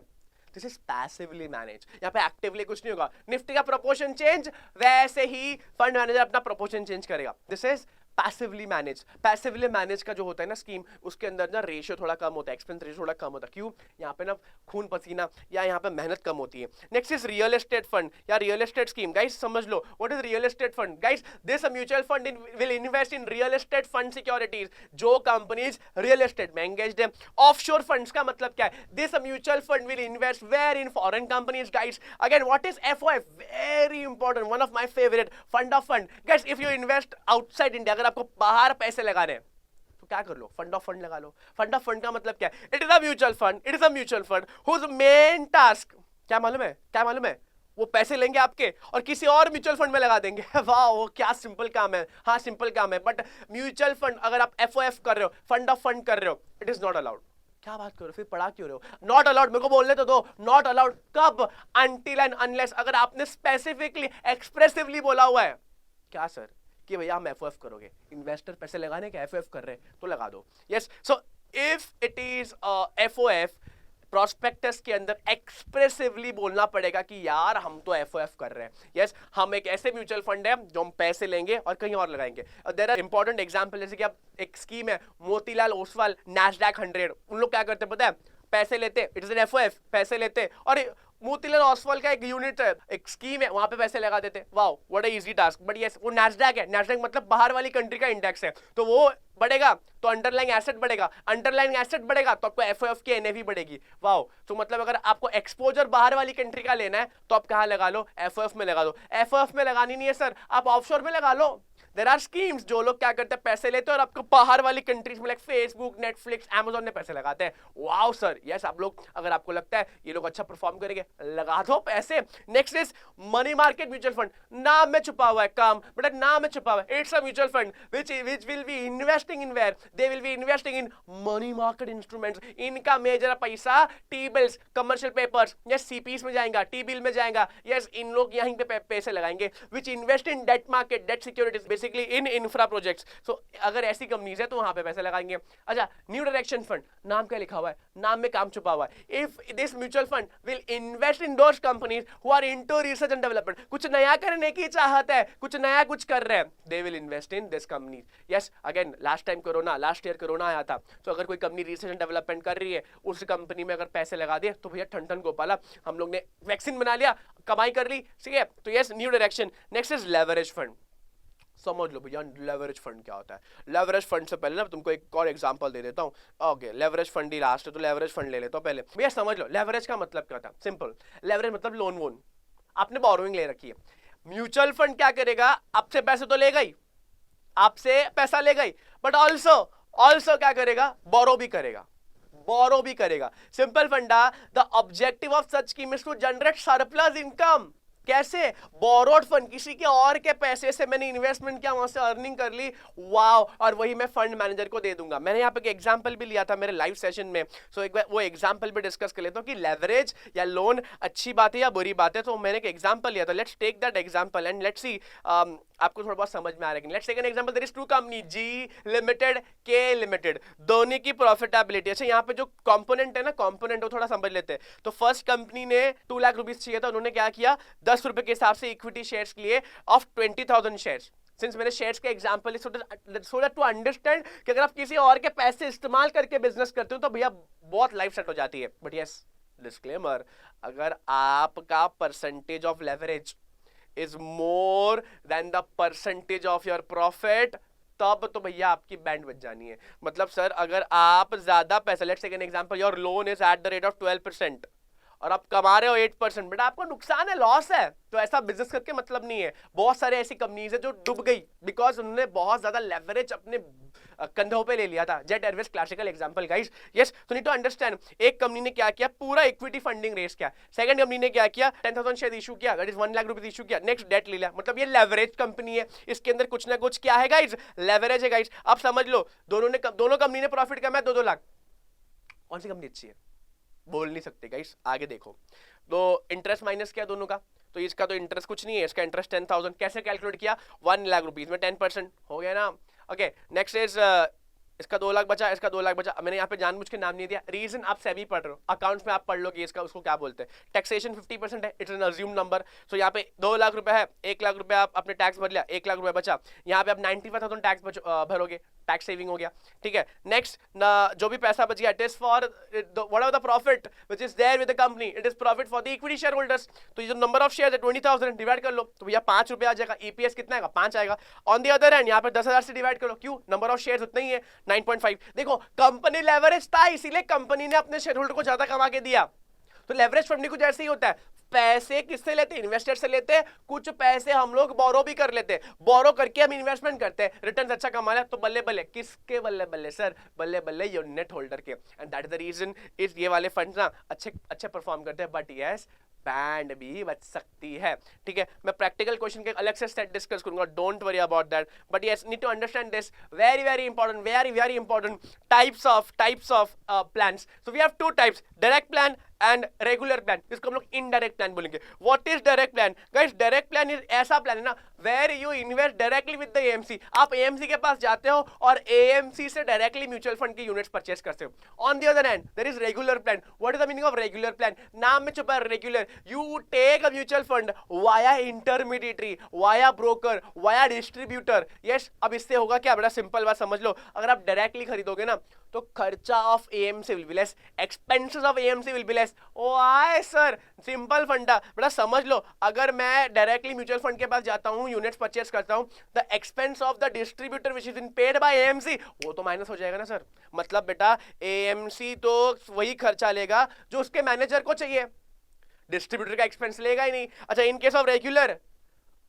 दिस इज पैसिवली मैनेज, यहाँ पे एक्टिवली कुछ नहीं होगा। निफ्टी का प्रोपोर्शन चेंज, वैसे ही फंड मैनेजर अपना प्रोपोर्शन चेंज करेगा। दिस इज पैसिवली मैनेज का जो होता है ना स्कीम, उसके अंदर ना रेशियो थोड़ा कम होता है, एक्सपेंस रेशियो थोड़ा कम होता है। क्यों? यहाँ पे ना खून पसीना या यहाँ पे मेहनत कम होती है। Next is real estate fund या रियल एस्टेट स्कीम। गाइस समझ लो what is real estate fund. Guys this mutual fund will invest in real estate fund securities, जो कंपनीज रियल एस्टेट में एंगेज्ड है। ऑफशोर फंड्स का मतलब क्या है? This mutual fund will invest where in foreign companies. Guys again what is FOF? Very important, one of my favourite, fund of fund. Guys if you invest outside India, अगर आपको बाहर पैसे लगाने हैं तो क्या कर लो? फंड ऑफ फंड लगा लो। फंड ऑफ फंड का मतलब क्या है? It is a mutual fund whose main task क्या मालूम है? क्या मालूम है? वो पैसे लेंगे आपके और किसी और म्यूचुअल फंड में लगा देंगे। वाह, वो क्या सिंपल काम है। हाँ सिंपल काम है, बट म्यूचुअल फंड अगर आप एफओएफ कर रहे हो, फंड ऑफ फंड कर रहे हो, इट इज नॉट अलाउड। क्या बात करो, फिर पढ़ा क्यों रहे हो? नॉट अलाउड, मेरे को बोलने तो दो। नॉट अलाउड कब? अनटिल एंड अनलेस अगर आपने स्पेसिफिकली एक्सप्रेसिवली बोला हुआ है क्या सर कि भैया हम एफओएफ करोगे, इन्वेस्टर पैसे लगाने के एफओएफ कर रहे हैं तो लगा दो। Yes, so if it is FOF, prospectus के अंदर एक्सप्रेसिवली बोलना पड़ेगा कि यार हम तो एफओएफ कर रहे हैं। यस, हम एक ऐसे म्यूचुअल फंड है जो हम पैसे लेंगे और कहीं और लगाएंगे। देयर आर इंपॉर्टेंट एग्जांपल, जैसे कि आप एक स्कीम है मोतीलाल ओसवाल नैस्डैक 100, उन लोग क्या करते पता है? पैसे लेते, इट इज एन एफओएफ, पैसे लेते और मोतीलाल ओसवाल का एक यूनिट है, एक स्कीम है, वहां पे पैसे लगा देते। Wow what a easy task. But yes, वो नैस्डैक है, नैस्डैक मतलब बाहर वाली कंट्री का इंडेक्स है, तो वो बढ़ेगा तो अंडरलाइंग एसेट बढ़ेगा, अंडरलाइंग एसेट बढ़ेगा तो आपको एफओएफ की एनएवी बढ़ेगी। वाओ, तो मतलब अगर आपको एक्सपोजर बाहर वाली कंट्री का लेना है तो आप कहां लगा लो? एफओएफ में लगा दो। एफओएफ में लगानी नहीं है सर, आप ऑफशोर में लगा लो। देयर आर स्कीम्स जो लोग क्या करते हैं, पैसे लेते हैं और आपको बाहर वाली कंट्रीज में लाइक फेसबुक, नेटफ्लिक्स, अमेज़न में पैसे लगाते हैं। वाओ सर, यस, आप लोग अगर आपको लगता है ये लोग अच्छा परफॉर्म करेंगे, लगा दो पैसे। Next is money market mutual fund. नाम में छुपा हुआ है काम, बट नाम में छुपा हुआ है, it's a mutual fund which will be investing in where? They will be investing in money market instruments. इनका मेजर पैसा T bills, commercial papers, yes CPs में जाएगा, टी बिल में जाएगा। यस, इन लोग यहीं पे पैसे लगाएंगे। which invest in debt market, debt securities, basically in infra projects. So अगर ऐसी कंपनीज है तो वहां पे पैसे लगाएंगे। अच्छा, न्यू डायरेक्शन फंड, नाम क्या लिखा हुआ है? नाम में काम छुपा हुआ है। If this mutual fund will invest in those companies who are into research and development, कुछ नया करने की चाहत है, कुछ नया कुछ कर रहे हैं, they will invest in this company. Yes, again last year corona आया था, तो अगर कोई कंपनी रिसर्च एंड डेवलपमेंट कर रही है, उस कंपनी में अगर पैसे लगा दिए तो भैया ठन ठन गोपाला, हम लोग ने वैक्सीन बना लिया, कमाई कर ली। ठीक है, तो yes, new direction. Next is leverage fund. समझ लो भैया लेवरेज फंड क्या होता है। लेवरेज फंड से पहले ना तुमको एक और एग्जांपल दे देता हूँ। ओके, लेवरेज फंड ही लास्ट है तो लेवरेज फंड ले लेता हूँ पहले। भैया समझ लो लेवरेज का मतलब क्या था? सिंपल, लेवरेज मतलब लोन वोन, आपने बोरोइंग ले रखी है। म्यूचुअल फंड क्या करेगा? आपसे पैसे तो लेगा ही, आपसे पैसा लेगा ही, बट ऑल्सो क्या करेगा? बोरो भी करेगा। Simple funda, the objective of such scheme is to generate surplus income. कैसे? बोरोड फंड, किसी के और के पैसे से मैंने इन्वेस्टमेंट किया, वहां से अर्निंग कर ली, वाओ, और वही मैं फंड मैनेजर को दे दूंगा। मैंने यहाँ पे एक एग्जांपल भी लिया था मेरे लाइव सेशन में, सो एक बार वो एग्जांपल भी डिस्कस कर लेता हूँ कि लेवरेज या लोन अच्छी बात है या बुरी बात है। तो मैंने एक एग्जांपल लिया था, let's take that example and let's see आपको थोड़ा बहुत समझ में आ रहा है। Let's take an example, there is two company, G limited, K limited, दोनों की प्रॉफिटेबिलिटी। अच्छा, यहाँ पे जो कंपोनेंट है ना, कंपोनेंट वो थोड़ा समझ लेते हैं। तो फर्स्ट कंपनी ने 2 लाख रुपीस चाहिए था, उन्होंने क्या किया? 10 रुपए के हिसाब से इक्विटी शेयर्स लिए ऑफ 20,000 शेयर्स। सिंस मैंने शेयर्स का example so that to understand कि अगर आप किसी और के पैसे इस्तेमाल करके बिजनेस करते हो तो भैया बहुत लाइफ सेट हो जाती है। बट यस, डिस्क्लेमर, अगर आपका percentage of leverage is more than the percentage of your profit, तब तो भैया आपकी बैंड बच जानी है। मतलब सर अगर आप ज्यादा पैसा, let's take an example, your loan is at the rate of 12% और आप कमा रहे हो 8%, बट आपको नुकसान है, लॉस है, तो ऐसा बिजनेस करके मतलब नहीं है। बहुत सारे ऐसी कंपनीज है जो डूब गई बिकॉज उन्होंने बहुत ज्यादा लेवरेज अपने कंधों पे ले लिया था। Jet Airways classical example guys. Yes, तो नीड टू अंडरस्टैंड, एक कंपनी ने क्या किया? पूरा इक्विटी फंडिंग रेस किया। सेकंड कंपनी ने क्या किया? 10,000 शेयर इशू किया, दैट इज 1 लाख रुपए इशू किया। नेक्स्ट डेट ले लिया, मतलब ये लेवरेज कंपनी है, इसके अंदर कुछ ना कुछ क्या है गाइस? लेवरेज है गाइस। अब समझ लो, दोनों कंपनी ने प्रॉफिट कमाया 2-2 लाख। कौन सी कंपनी अच्छी है? बोल नहीं सकते गाइस, आगे देखो। तो इंटरेस्ट माइनस किया दोनों का, तो इसका तो इंटरेस्ट कुछ नहीं है, इसका इंटरेस्ट 10,000। कैसे कैलकुलेट किया? 1 लाख रुपीज में 10% हो गया ना। ओके, नेक्स्ट इज इसका 2 लाख बचा, इसका 2 लाख बचा। मैंने यहाँ पे जानबूझ के नाम नहीं दिया, रीजन आप सेबी पढ़ रहे हो, अकाउंट्स में आप पढ़ लो कि इसका उसको क्या बोलते हैं। टैक्सेशन 50% है, इट्स एन अज्यूम नंबर। सो यहाँ पे 2 लाख रुपए है, 1 लाख रुपए आप अपने टैक्स भर लिया, 1 लाख रुपए बचा। यहाँ पे आप 95,000 टैक्स भरोगे, टैक्स सेविंग हो गया, ठीक है। नेक्स्ट जो भी पैसा बच गया, it is for whatever the profit which is there with the company, it is profit for the equity share holders. तो ये जो नंबर ऑफ शेयर्स है 20,000 डिवाइड कर लो, तो भैया 5 रुपए आ जाएगा। ईपीएस कितना आएगा? 5 आएगा। ऑन द अदर हैंड यहाँ पे 10,000 से डिवाइड करो, क्यों? नंबर ऑफ शेयर्स उतना ही है, 9.5। देखो कंपनी लेवरेज था, इसीलिए कंपनी ने अपने शेयर होल्डर को ज्यादा कमा के दिया। तो लेवरेज फंड कुछ ऐसे ही होता है, पैसे किससे लेते हैं? इन्वेस्टर से लेते हैं। कुछ पैसे हम लोग बोरो भी कर लेते हैं, बोरो करके हम इन्वेस्टमेंट करते हैं, रिटर्न अच्छा कमा लिया तो बल्ले बल्ले। किसके बल्ले बल्ले सर? बल्ले बल्ले यूनिट होल्डर के। And that is the reason is ये वाले फंड्स ना अच्छे परफॉर्म करते हैं। बट यस, बैंड भी बच सकती है, ठीक है। मैं प्रैक्टिकल क्वेश्चन के अलग से सेट डिस्कस करूंगा, don't worry about that. But yes, need to understand this, very important, very important. Types of plans. So we have 2 types, direct plan and regular plan, जिसको हम लोग इनडायरेक्ट प्लान बोलेंगे। What is direct plan? Guys, direct plan is ऐसा प्लान है ना where you invest directly with the AMC. आप एएमसी के पास जाते हो और एएमसी से डायरेक्टली म्यूचुअल फंड की यूनिट्स परचेस करते हो। On the other hand there is regular plan. What is the meaning of regular plan? नाम में छुपा है regular. You take a mutual fund via intermediary, via broker, via distributor. Yes, अब इससे होगा क्या? बड़ा सिंपल बात समझ लो, अगर आप डायरेक्टली खरीदोगे ना तो खर्चा of AMC will be less, expenses of AMC will be less. ओ आए सर, सिंपल फंडा, बड़ा समझ लो। अगर मैं डायरेक्टली म्यूचुअल फंड के पास जाता हूं, यूनिट्स परचेस करता हूं, the expense of the distributor which is been paid by AMC, वो तो माइनस हो जाएगा ना सर। मतलब बेटा एएमसी तो वही खर्चा लेगा जो उसके मैनेजर को चाहिए, डिस्ट्रीब्यूटर का एक्सपेंस लेगा ही नहीं। अच्छा, इन केस ऑफ रेगुलर,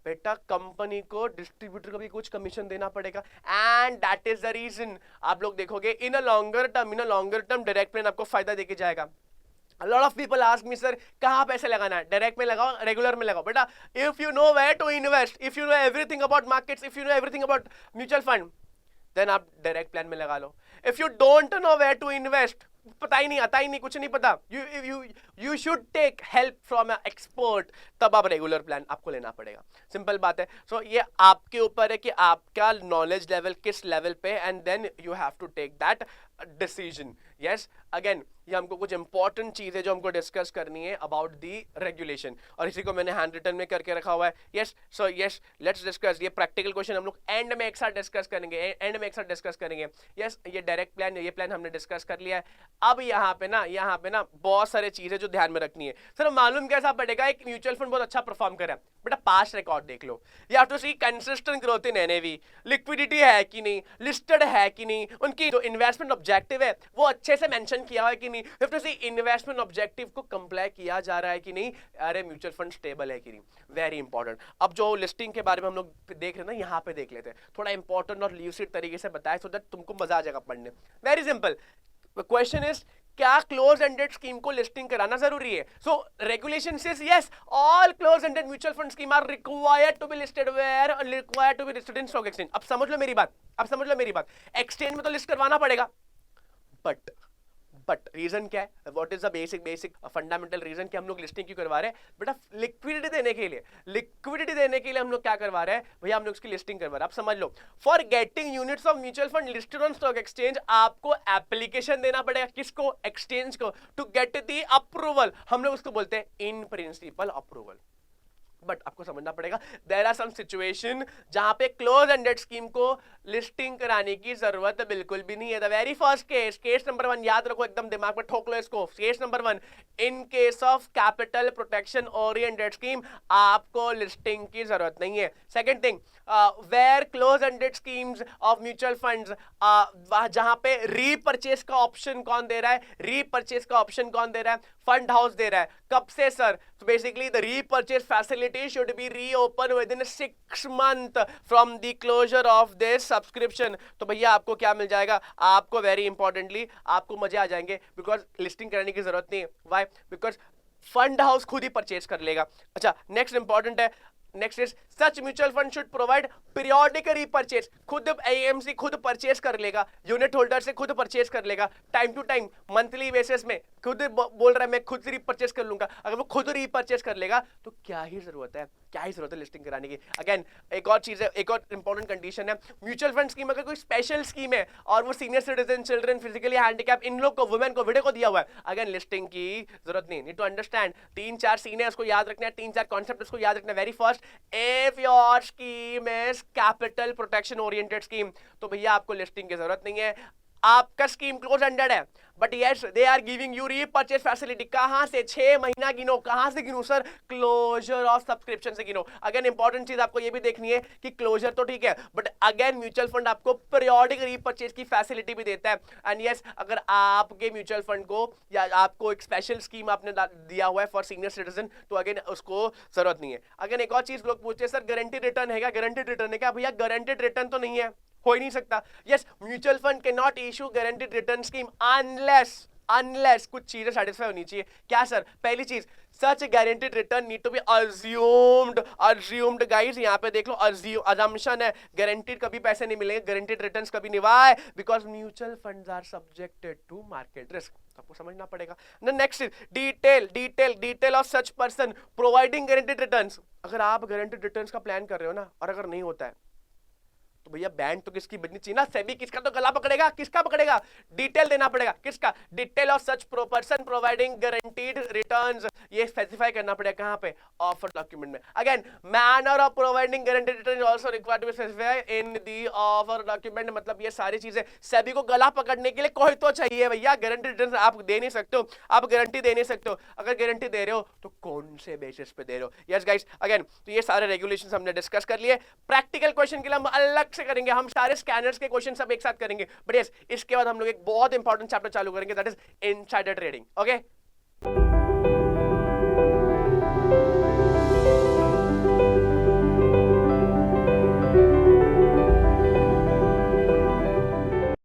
बेटा कंपनी को डिस्ट्रीब्यूटर को भी कुछ कमीशन देना पड़ेगा। And that is the reason आप लोग देखोगे in a longer term direct plan आपको फायदा देके जाएगा। A lot of people ask me, sir, कहाँ पैसे लगाना है? डायरेक्ट में लगाओ, रेगुलर में लगाओ? बेटा, if you know where to invest, if you know everything about markets, if you know everything about mutual fund, then आप डायरेक्ट प्लान में लगा लो। If you don't know where to invest, पता ही नहीं, आता ही नहीं, कुछ नहीं पता, you should take help from an expert, तब आप रेगुलर प्लान आपको लेना पड़ेगा। सिंपल बात है। सो ये आपके ऊपर है कि आपका नॉलेज लेवल किस लेवल पे, and then you have to take that decision. Yes, again ये हमको कुछ इंपॉर्टेंट चीज है जो हमको डिस्कस करनी है अबाउट दी रेगुलेशन, और इसी को मैंने हैंड रिटन में करके रखा हुआ है। Yes, so yes, let's discuss. ये प्रैक्टिकल क्वेश्चन हम लोग एंड में एक साथ डिस्कस करेंगे, यस, ये डायरेक्ट प्लान, ये प्लान हमने डिस्कस कर लिया है। अब यहाँ पे ना बहुत सारे चीजें जो ध्यान में रखनी है। सर मालूम कैसा पड़ेगा? एक म्यूचुअल फंड बहुत अच्छा परफॉर्म कर रहा है, बेटा पास्ट रिकॉर्ड देख लो। You have to see consistent growth in NAV, liquidity है कि नहीं, लिस्टेड है कि नहीं, उनकी जो इन्वेस्टमेंट ऑब्जेक्टिव है वो अच्छे से मेंशन किया है कि नहीं, you have to see investment objective को कंप्लाई किया जा रहा है कि नहीं, अरे म्यूचुअल फंड स्टेबल है कि नहीं, वेरी इंपॉर्टेंट। अब जो लिस्टिंग के बारे में हम लोग देख रहे हैं ना, यहाँ पे देख लेते हैं, थोड़ा इंपॉर्टेंट और ल्यूसिड तरीके से बताया सो दैट तुमको मजा आ जाएगा पढ़ने। वेरी सिंपल क्वेश्चन इज, क्या क्लोज एंडेड स्कीम को लिस्टिंग कराना जरूरी है? So regulation says yes, all close ended mutual fund scheme are required to be listed where required to be listed in stock exchange. अब समझ लो मेरी बात, एक्सचेंज में तो लिस्ट करवाना पड़ेगा, बट रीजन क्या है? What is the basic fundamental reason कि हम लोग लिस्टिंग क्यों करवा रहे हैं? बेटा लिक्विडिटी देने के लिए हम लोग क्या करवा रहे हैं भैया? हम लोग उसकी लिस्टिंग करवा रहे हैं। आप समझ लो, for getting units of mutual fund listed on stock exchange आपको एप्लीकेशन देना पड़ेगा। किसको? एक्सचेंज को, टू गेट द अप्रूवल। हम लोग उसको बोलते हैं इन प्रिंसिपल अप्रूवल। बट आपको समझना पड़ेगा, देयर आर सम सिचुएशन जहां पे क्लोज एंडेड स्कीम को लिस्टिंग कराने की जरूरत बिल्कुल भी नहीं है। The very first case number 1, याद रखो, एकदम दिमाग में ठोक लो इसको। Case number 1, in case of capital protection oriented scheme आपको लिस्टिंग की जरूरत नहीं है। Second thing, where close ended schemes of mutual funds, जहां पे रीपर्चेस का ऑप्शन कौन दे रहा है? फंड हाउस दे रहा है। कब से सर? तो basically the repurchase facility should be reopen within 6 month from the closure of this subscription. तो भैया आपको क्या मिल जाएगा? आपको वेरी इंपॉर्टेंटली आपको मजे आ जाएंगे, बिकॉज लिस्टिंग कराने की जरूरत नहीं है। व्हाई? बिकॉज फंड हाउस खुद ही परचेज कर लेगा। अच्छा, नेक्स्ट इंपॉर्टेंट है, next is such mutual fund should provide periodic repurchase. खुद एएमसी खुद परचेज कर लेगा, यूनिट होल्डर से खुद परचेज कर लेगा, time to time, monthly basis में। खुद बोल रहा है मैं खुद रीपर्चेज कर लूंगा, अगर वो खुद रीपर्चेज कर लेगा तो क्या ही जरूरत है क्या ही जरूरत है लिस्टिंग कराने की। अगेन एक और चीज है, एक और इंपॉर्टेंट कंडीशन है, म्यूचुअल फंड स्कीम अगर कोई स्पेशल स्कीम है और वो senior citizen, children, physically handicap, इन लोग को, वुमेन को, विडो को दिया हुआ है, अगेन लिस्टिंग की जरूरत नहीं। नीड टू अंडरस्टैंड 3-4 सीन है, उसको याद रखना है, 3-4 कॉन्सेप्ट उसको याद रखना है। Very first, if your scheme is capital protection oriented scheme, तो भैया आपको लिस्टिंग की जरूरत नहीं है। आपका स्कीम क्लोज एंडेड है, but yes they are giving you repurchase facility. कहां से? 6 महीना गिनो। कहां से गिनूं सर? क्लोजर ऑफ सब्सक्रिप्शन से गिनो। अगेन इंपॉर्टेंट चीज आपको ये भी देखनी है कि क्लोजर तो ठीक है, बट अगेन म्यूचुअल फंड आपको पीरियोडिक रीपरचेज की फैसिलिटी भी देता है। एंड यस अगर आपके म्यूचुअल फंड को या आपको एक स्पेशल स्कीम आपने दिया हुआ है फॉर सीनियर सिटीजन, तो अगेन उसको जरूरत नहीं है। अगेन एक और चीज लोग पूछते हैं, सर गारंटी रिटर्न है क्या? गारंटीड रिटर्न है क्या? भैया गारंटीड रिटर्न तो नहीं है, हो ही नहीं सकता। Yes mutual fund can not issue guaranteed return scheme unless कुछ चीजें सेटिस्फाई होनी चाहिए। क्या सर? पहली चीज, such guaranteed return need to be assumed guys, यहां पे देख लो, अजम्पशन है, गारंटीड कभी पैसे नहीं मिलेंगे, गारंटीड रिटर्न्स कभी नहीं। Why? Because mutual funds are subjected to market risk, आपको समझना पड़ेगा। Next, detail of such person providing guaranteed returns. अगर आप गारंटीड रिटर्न्स का प्लान कर रहे हो ना, और अगर नहीं होता है तो भैया बैंक तो किसकी बजनी चाहिए ना, सेबी किसका तो गला पकड़ेगा, किसका पकड़ेगा? डिटेल देना पड़ेगा। किसका? Detail of such person providing guaranteed returns, ये स्पेसिफाई करना पड़ेगा। कहां पे? ऑफर डॉक्यूमेंट में। Again manner of providing guaranteed return also required to be specified in the offer document. मतलब ये सारी चीजें, सेबी को गला पकड़ने के लिए कोई तो चाहिए भैया। गारंटीड रिटर्न आप दे नहीं सकते हो, आप गारंटी दे नहीं सकते हो। अगर गारंटी दे रहे हो तो कौन से बेसिस पे दे रहे हो? यस गाइस, अगेन तो ये सारे रेगुलेशंस हमने डिस्कस कर लिए। प्रैक्टिकल क्वेश्चन के लिए हम अलग से करेंगे, हम सारे स्कैनर्स के क्वेश्चन सब एक साथ करेंगे। बट यस इसके बाद हम लोग एक बहुत इंपॉर्टेंट चैप्टर चालू करेंगे, that is insider trading. Okay